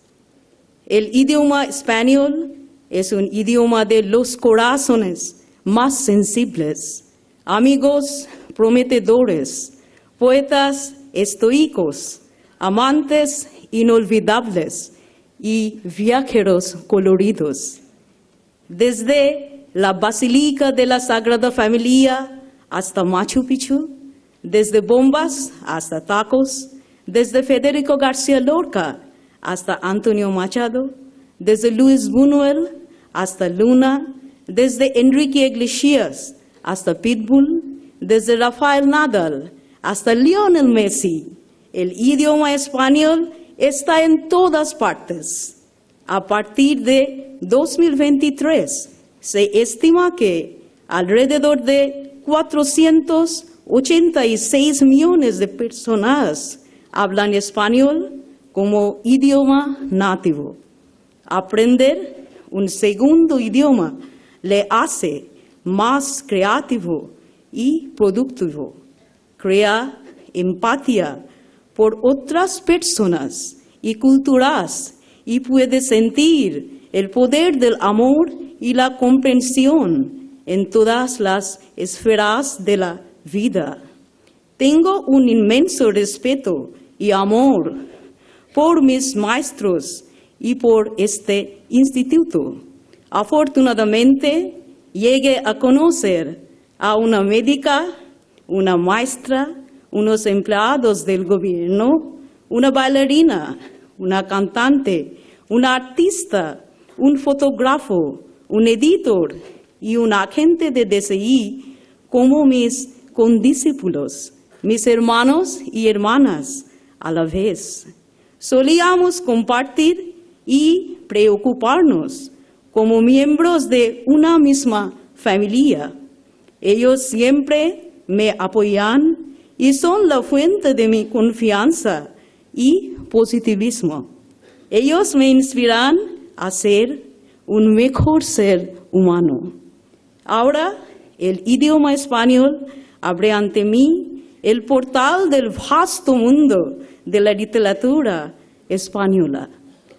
El idioma español es un idioma de los corazones más sensibles, amigos prometedores, poetas estoicos, amantes inolvidables y viajeros coloridos. Desde la Basílica de la Sagrada Familia hasta Machu Picchu, desde bombas hasta tacos, desde Federico García Lorca hasta Antonio Machado, desde Luis Buñuel hasta Luna, desde Enrique Iglesias hasta Pitbull, desde Rafael Nadal hasta Lionel Messi. El idioma español está en todas partes. A partir de 2023, se estima que alrededor de 486 millones de personas hablan español como idioma nativo. Aprender un segundo idioma le hace más creativo y productivo. Crea empatía por otras personas y culturas y puede sentir el poder del amor y la comprensión en todas las esferas de la vida. Tengo un inmenso respeto y amor por mis maestros y por este instituto. Afortunadamente, llegué a conocer a una médica, una maestra, unos empleados del gobierno, una bailarina, una cantante, un artista, un fotógrafo, un editor y un agente de DCI como mis condiscípulos, mis hermanos y hermanas a la vez. Solíamos compartir y preocuparnos como miembros de una misma familia. Ellos siempre me apoyan y son la fuente de mi confianza y positivismo. Ellos me inspiran a ser un mejor ser humano. Ahora, el idioma español abre ante mí el portal del vasto mundo de la literatura española,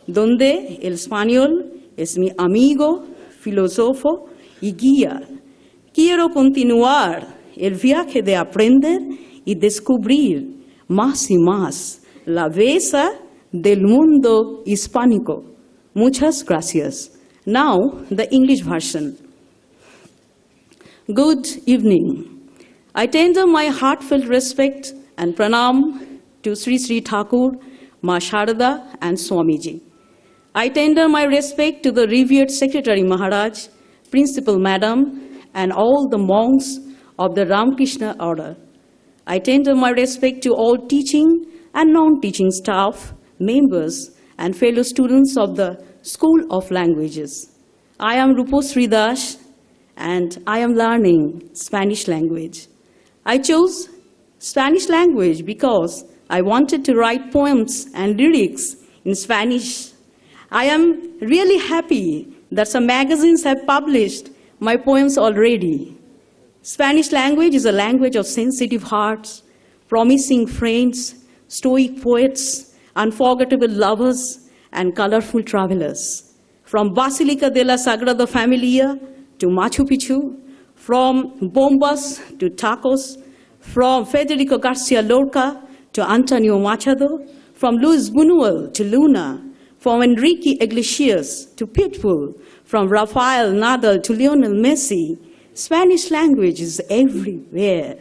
donde el español es mi amigo, filósofo y guía. Quiero continuar el viaje de aprender y descubrir más y más la belleza del mundo hispánico. Muchas gracias. Now, the English version. Good evening. I tender my heartfelt respect and pranam to Sri Sri Thakur, Ma Sharada and Swamiji. I tender my respect to the revered Secretary Maharaj, Principal Madam, and all the monks of the Ramakrishna order. I tender my respect to all teaching and non-teaching staff, members, and fellow students of the School of Languages. I am Rupasri Das, and I am learning Spanish language. I chose Spanish language because I wanted to write poems and lyrics in Spanish. I am really happy that some magazines have published my poems already. Spanish language is a language of sensitive hearts, promising friends, stoic poets, unforgettable lovers, and colorful travelers. From Basílica de la Sagrada Familia to Machu Picchu, from bombas to tacos, from Federico García Lorca to Antonio Machado, from Luis Buñuel to Luna, from Enrique Iglesias to Pitbull, from Rafael Nadal to Lionel Messi, Spanish language is everywhere.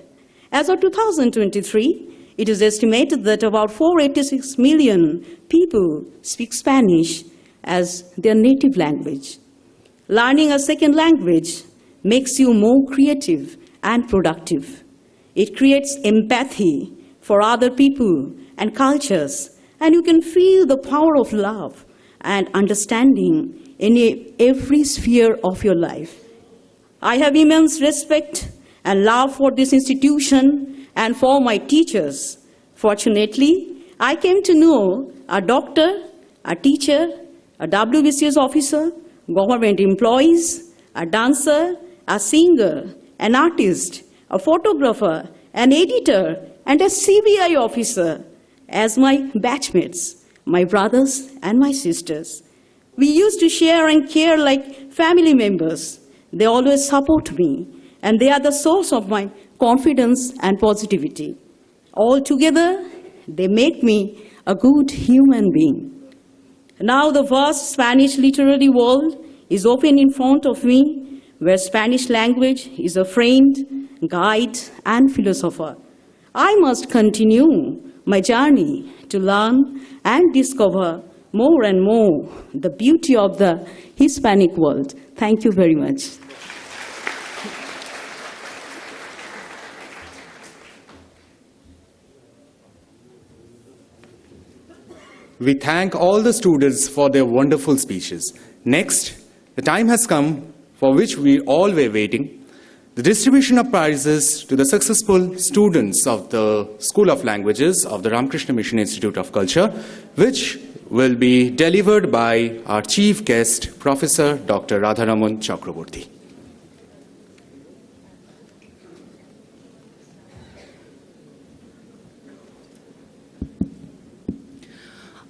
As of 2023, it is estimated that about 486 million people speak Spanish as their native language. Learning a second language makes you more creative and productive. It creates empathy for other people and cultures, and you can feel the power of love and understanding in every sphere of your life. I have immense respect and love for this institution and for my teachers. Fortunately, I came to know a doctor, a teacher, a WBCS officer, government employees, a dancer, a singer, an artist, a photographer, an editor, and a CBI officer as my batchmates, my brothers and my sisters. We used to share and care like family members. They always support me, and they are the source of my confidence and positivity. All together, they make me a good human being. Now the vast Spanish literary world is open in front of me, where Spanish language is a friend, guide, and philosopher. I must continue my journey to learn and discover more and more the beauty of the Hispanic world. Thank you very much. We thank all the students for their wonderful speeches. Next, the time has come for which we all were waiting. The distribution of prizes to the successful students of the School of Languages of the Ramakrishna Mission Institute of Culture, which will be delivered by our chief guest, Professor Dr. Radharaman Chakrabarti.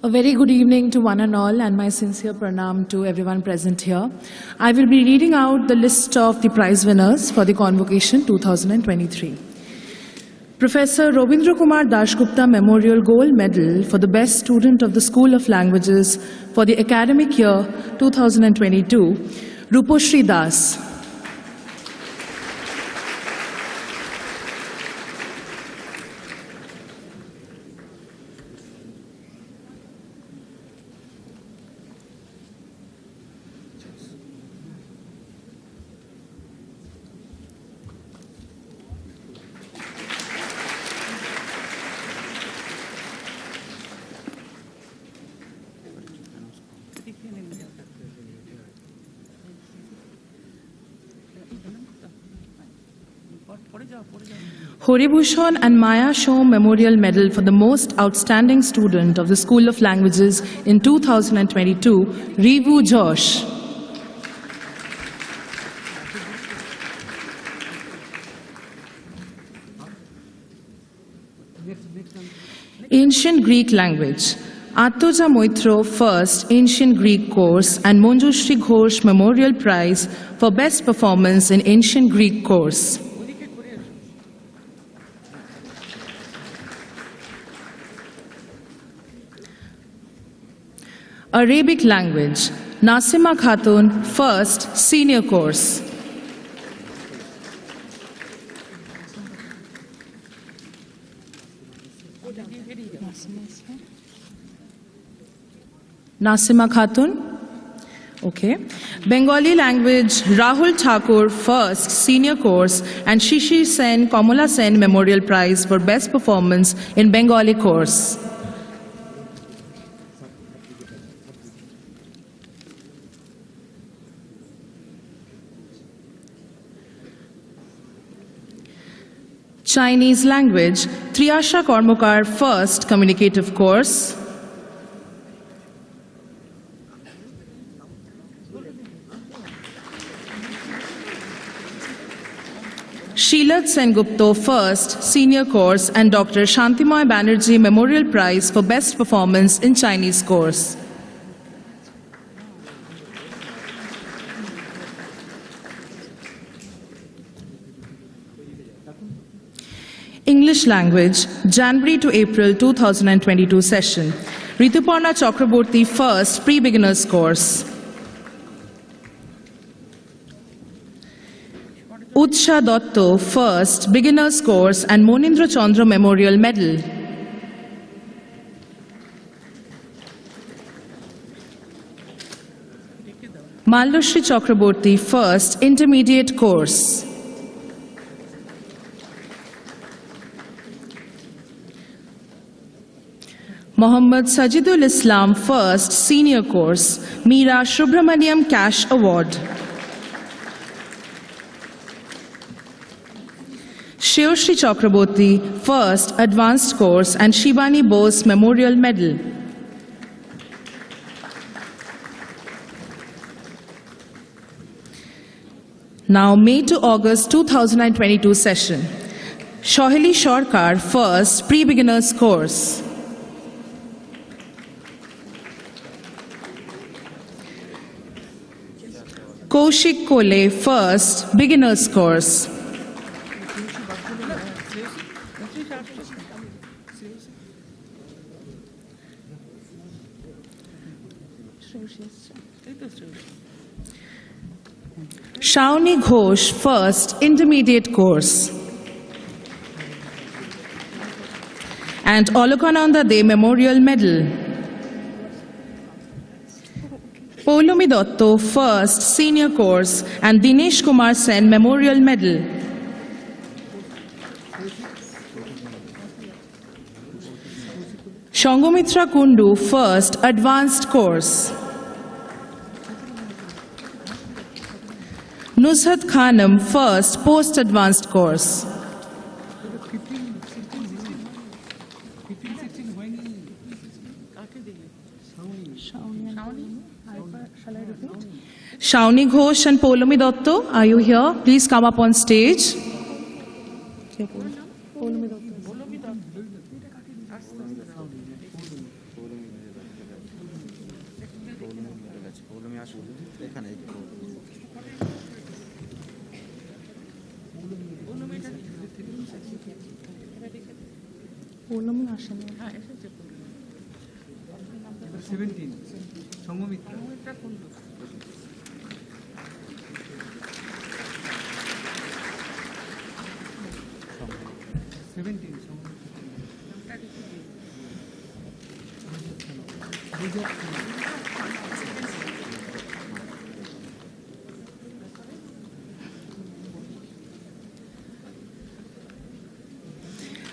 A very good evening to one and all, and my sincere pranam to everyone present here. I will be reading out the list of the prize winners for the Convocation 2023. Professor Robindra Kumar Dashgupta Memorial Gold Medal for the Best Student of the School of Languages for the academic year 2022, Ruposhri Das. Horibhushan and Maya Shom Memorial Medal for the Most Outstanding Student of the School of Languages in 2022, Rivu Josh. Ancient Greek Language. Attoja Moitro First Ancient Greek Course and Monjushri Ghosh Memorial Prize for Best Performance in Ancient Greek Course. Arabic Language. Nasima Khatun First Senior Course. Nasima Khatun. Okay. Bengali Language, Rahul Thakur First Senior Course and Shishi Sen Kamala Sen Memorial Prize for Best Performance in Bengali Course. Chinese Language, Triyasha Kormokar First Communicative Course. Sheila Sengupto First Senior Course and Dr. Shantimay Banerjee Memorial Prize for Best Performance in Chinese Course. English Language, January to April 2022 session. Rituparna Chakrabarti First Pre-Beginners Course. Utsha Dotto First Beginners Course and Monindra Chandra Memorial Medal. Malloshri Chakrabarti, first intermediate course. Mohammad Sajidul Islam, first senior course, Meera Subramaniam Cash Award. Shivshri Chakrabarti, first advanced course and Shivani Bose Memorial Medal. Now May to August 2022 session. Shohili Shorkar, first pre-beginners course. Kaushik Kole, first beginners course. Shauni Ghosh, first intermediate course. And Olokananda De Memorial Medal. Poulumi Dotto, first senior course and Dinesh Kumar Sen Memorial Medal. Shangomitra Kundu, first advanced course. Nushat Khanam, first post-advanced course. Shauni Ghosh and Poulumi Dotto, are you here? Please come up on stage.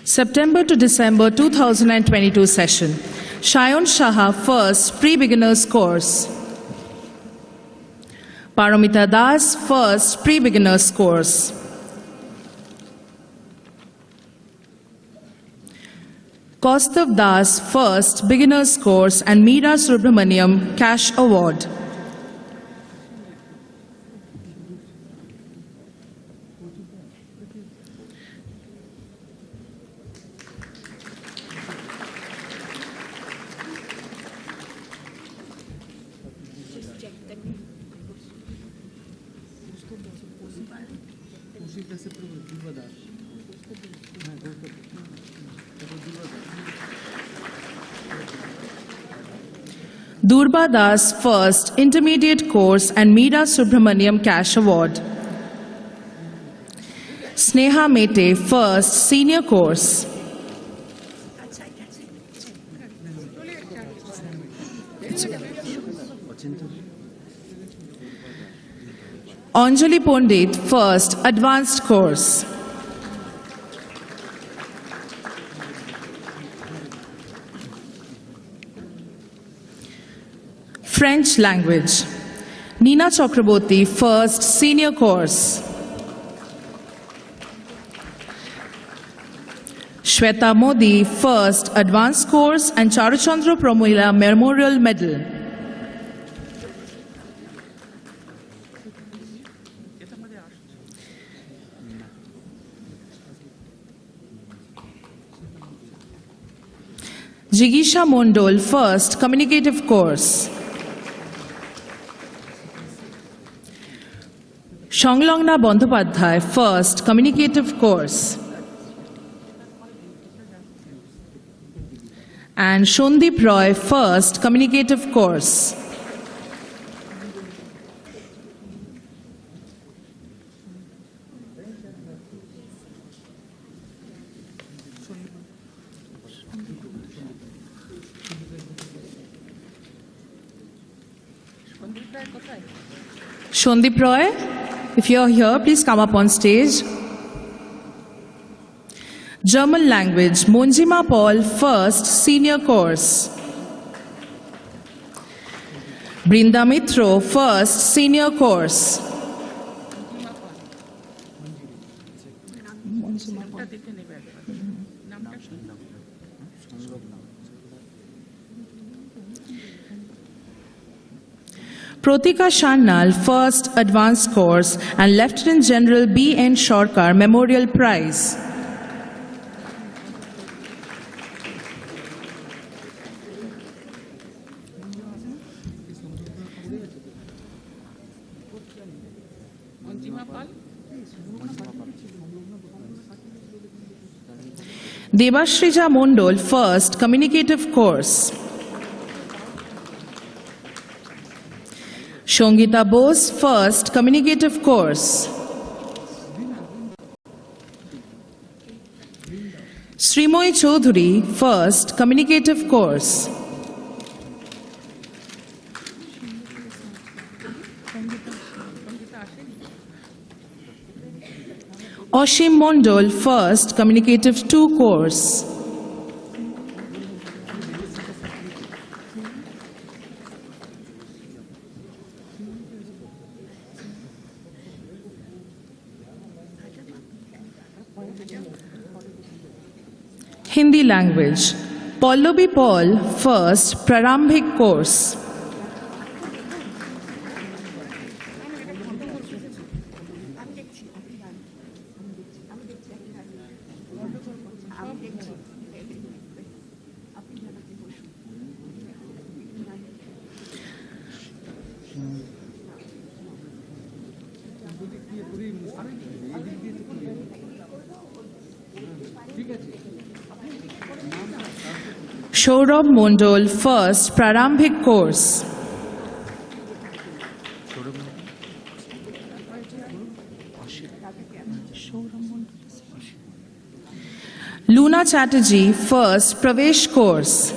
September to December 2022 session. Shayon Shaha, first pre-beginners course. Paramita Das, first pre-beginners course. Kaustav Das, first beginners course and Meera Subramaniam Cash Award. Durba Das, first intermediate course and Meera Subramaniam Cash Award. Sneha Mete, first senior course. Anjali Pandit, first advanced course. French language. Nina Chakrabarti, first senior course. Shweta Modi, first advanced course and Charuchandra Pramila Memorial Medal. Jigisha Mondol, first communicative course. Shanglongna Bandhopadhyay, first communicative course. And Shondeep Roy, first communicative course. Shondip Roy, if you're here, please come up on stage. German language, Monjima Paul, first senior course. Brinda Mitro, first senior course. Protika Shannal, first advanced course, and Lieutenant General B.N. Shorkar Memorial Prize. Devashrija Mondol, first communicative course. Shongita Bose, first communicative course. Srimoy Chaudhuri, first communicative course. Oshim Mondol, first communicative 2 course. Hindi language, Pallavi Paul, first Prarambhik course. Shourabh Mondol, first Prarambhik course. Luna Chatterjee, first Pravesh course.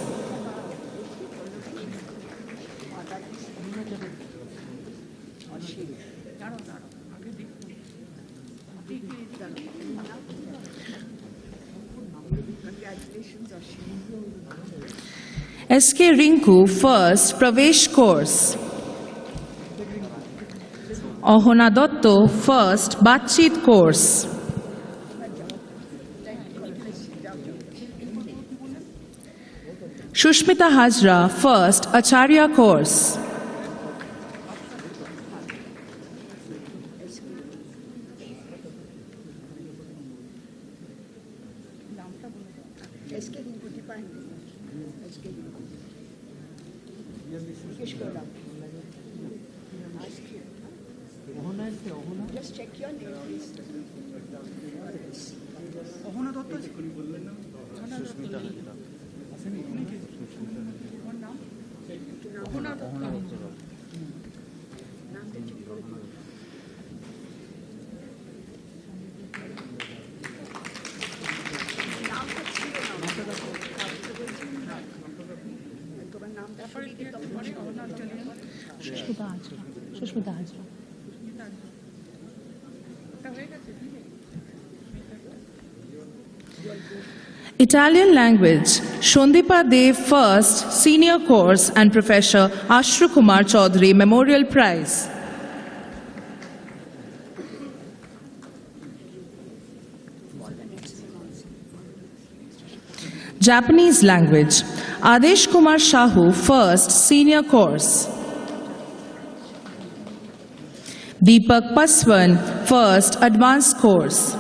S.K. Rinku, first Pravesh course. Ahona Dotto, first Batchit course. Shushmita Hajra, first Acharya course. Just check your name, please. Shushmita Hajra. Italian language, Shondipa Dev, first senior course, and Professor Ashru Kumar Chaudhary Memorial Prize. Japanese language, Adesh Kumar Shahu, first senior course. Deepak Paswan, first advanced course.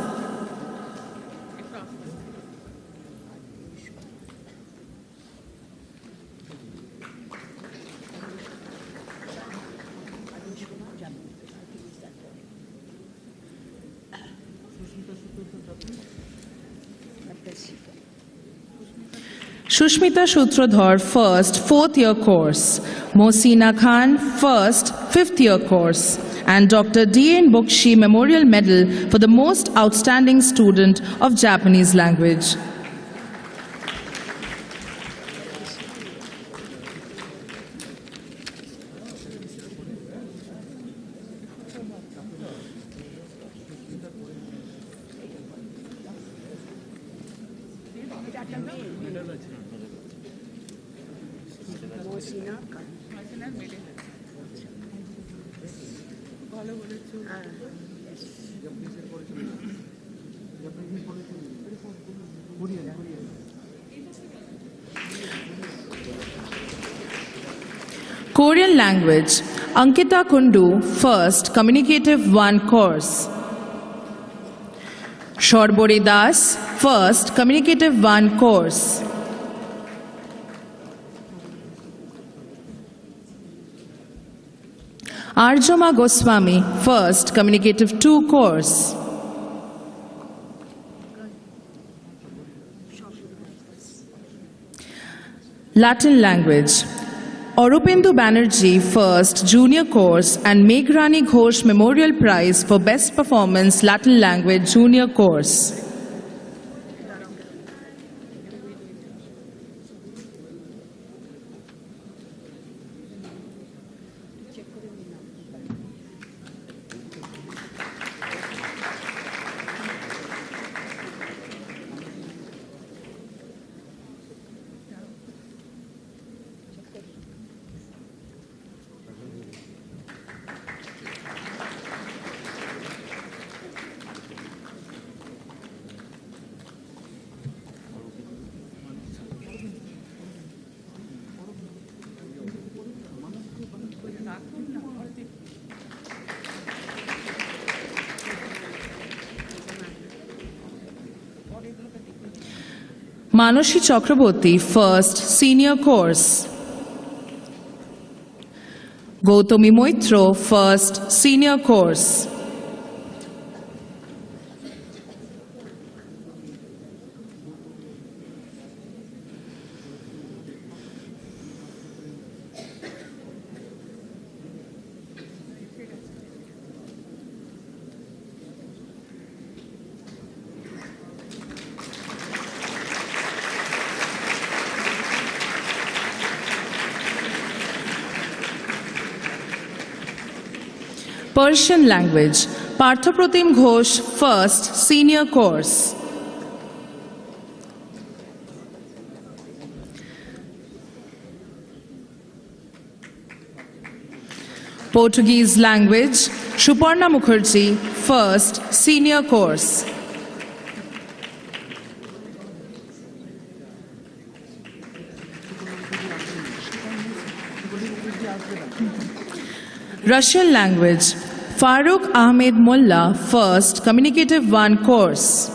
Shushmita Sutradhar, first 4th year course. Mohsina Khan, first 5th year course. And Dr. D.N. Bokshi Memorial Medal for the most outstanding student of Japanese language. Korean language, Ankita Kundu, first, Communicative 1 course. Shorbori Das, first, Communicative 1 course. Arjoma Goswami, first, Communicative 2 course. Latin language, Auropendu Banerjee, first, Junior course, and Meghrani Ghosh Memorial Prize for Best Performance Latin Language Junior course. Manashi Chakrabarti, first, Senior course. Gautami Moitro, first, Senior course. Persian language, Parthapratim Ghosh, first, Senior course. Portuguese language, Suparna Mukherjee, first, Senior course. Russian language, Farooq Ahmed Mullah, first, Communicative 1 course.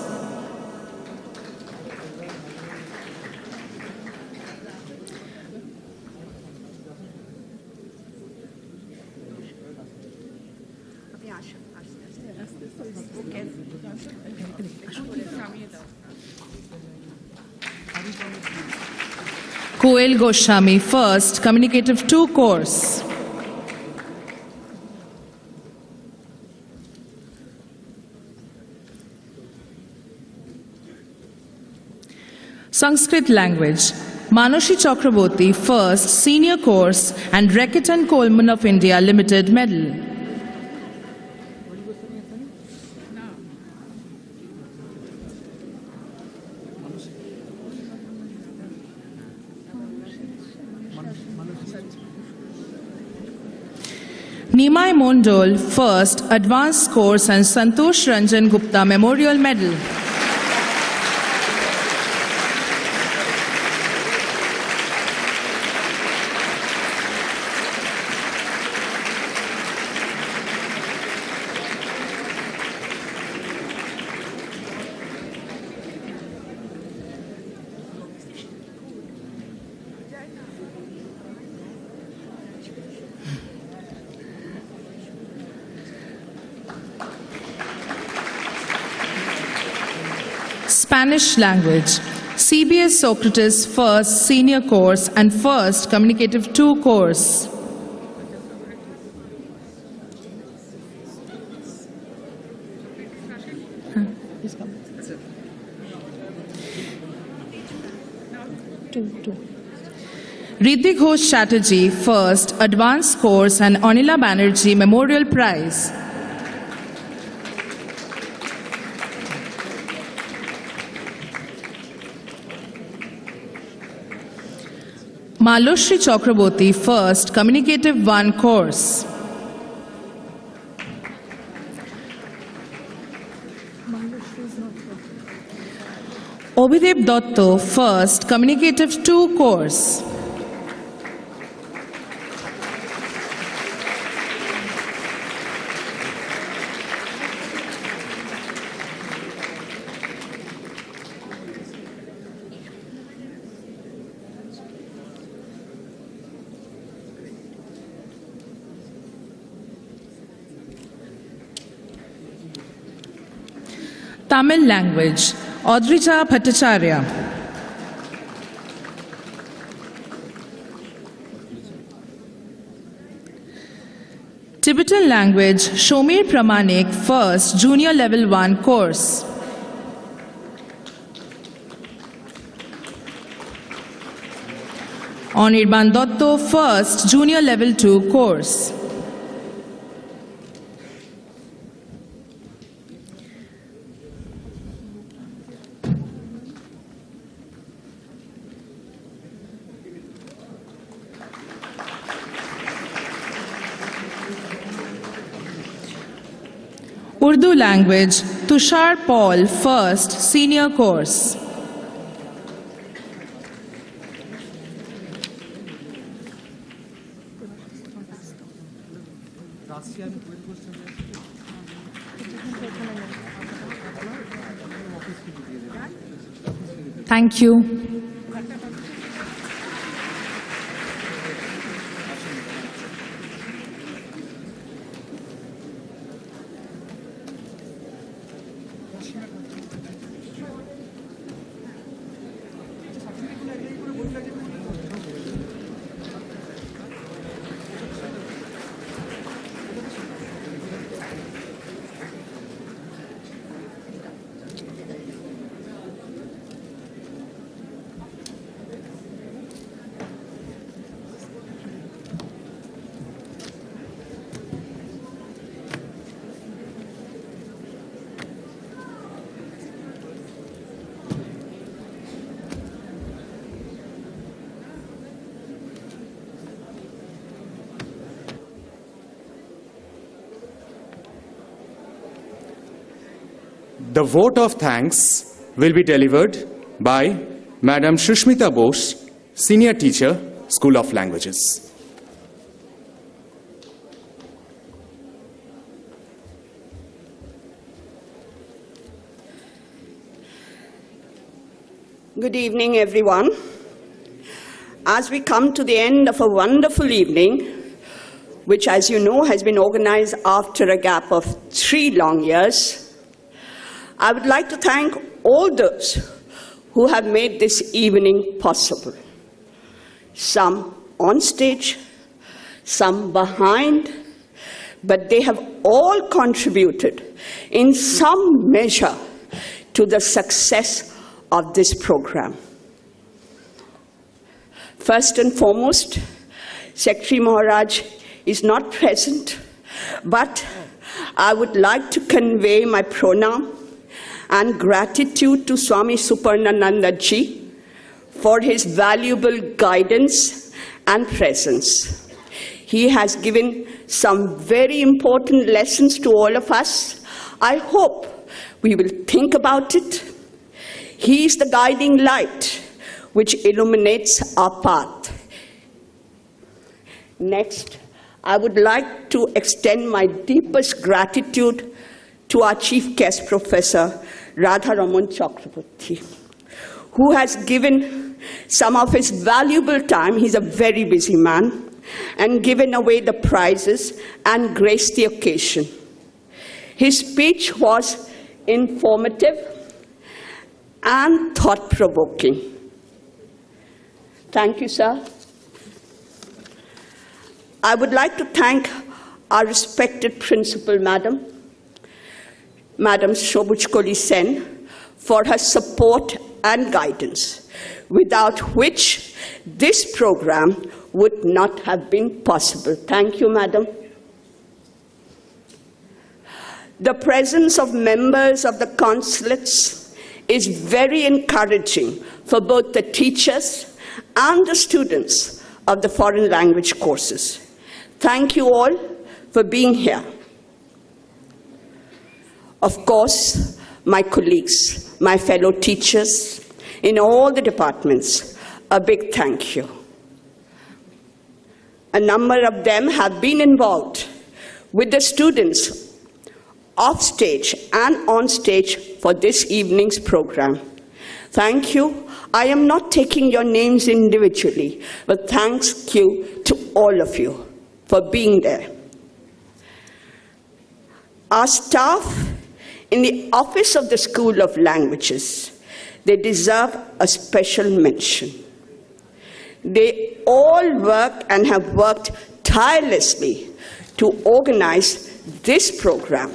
Koel Goswami, first, Communicative 2 course. Sanskrit language, Manashi Chakrabarti, first, Senior course, and Reckitt & Coleman of India Limited medal. Nimai Mondol, first, Advanced course, and Santosh Ranjan Gupta Memorial Medal. Spanish language, CBS Socrates, first, Senior course, and first, Communicative 2 course. Riddhi Ghosh Chatterjee, first, Advanced course, and Anila Banerjee Memorial Prize. Maloshri Chakrabarti, first, Communicative 1 course. Obhidev Dotto, first, Communicative 2 course. Tamil language, Audrija Bhattacharya. Tibetan language, Shomir Pramanik, first, Junior Level 1 course. Anirban Dotto, first, Junior Level 2 course. Urdu language, Tushar Paul, first, senior course. Thank you. The vote of thanks will be delivered by Madam Shushmita Bose, Senior Teacher, School of Languages. Good evening, everyone. As we come to the end of a wonderful evening, which, as you know, has been organized after a gap of 3 long years, I would like to thank all those who have made this evening possible. Some on stage, some behind, but they have all contributed in some measure to the success of this program. First and foremost, Secretary Maharaj is not present, but I would like to convey my pranam and gratitude to Swami Suparnananda ji for his valuable guidance and presence. He has given some very important lessons to all of us. I hope we will think about it. He is the guiding light which illuminates our path. Next, I would like to extend my deepest gratitude to our chief guest professor, Radharaman Chakrabarti, who has given some of his valuable time, he's a very busy man, and given away the prizes and graced the occasion. His speech was informative and thought-provoking. Thank you, sir. I would like to thank our respected principal, Madam Shobuchkoli Sen, for her support and guidance, without which this program would not have been possible. Thank you, Madam. The presence of members of the consulates is very encouraging for both the teachers and the students of the foreign language courses. Thank you all for being here. Of course, my colleagues, my fellow teachers in all the departments, a big thank you. A number of them have been involved with the students off stage and on stage for this evening's program. Thank you. I am not taking your names individually, but thank you to all of you for being there. Our staff in the Office of the School of Languages, they deserve a special mention. They all work and have worked tirelessly to organize this program.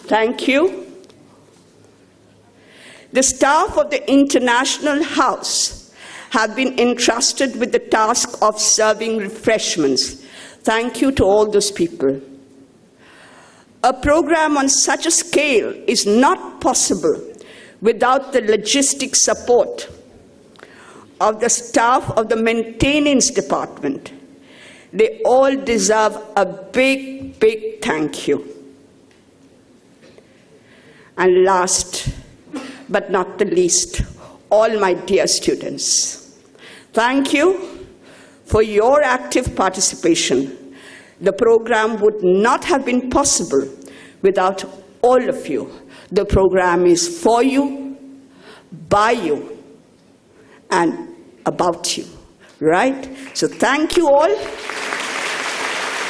Thank you. The staff of the International House have been entrusted with the task of serving refreshments. Thank you to all those people. A program on such a scale is not possible without the logistic support of the staff of the maintenance department. They all deserve a big, big thank you. And last but not the least, all my dear students, thank you for your active participation. The program would not have been possible without all of you. The program is for you, by you, and about you, right? So thank you all,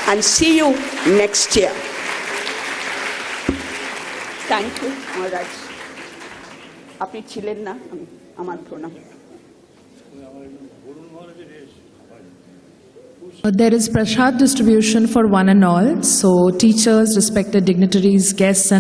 and see you next year. Thank you, Maharaj. Apni chilen na, amar pranam. There is prasad distribution for one and all. So teachers, respected dignitaries, guests, and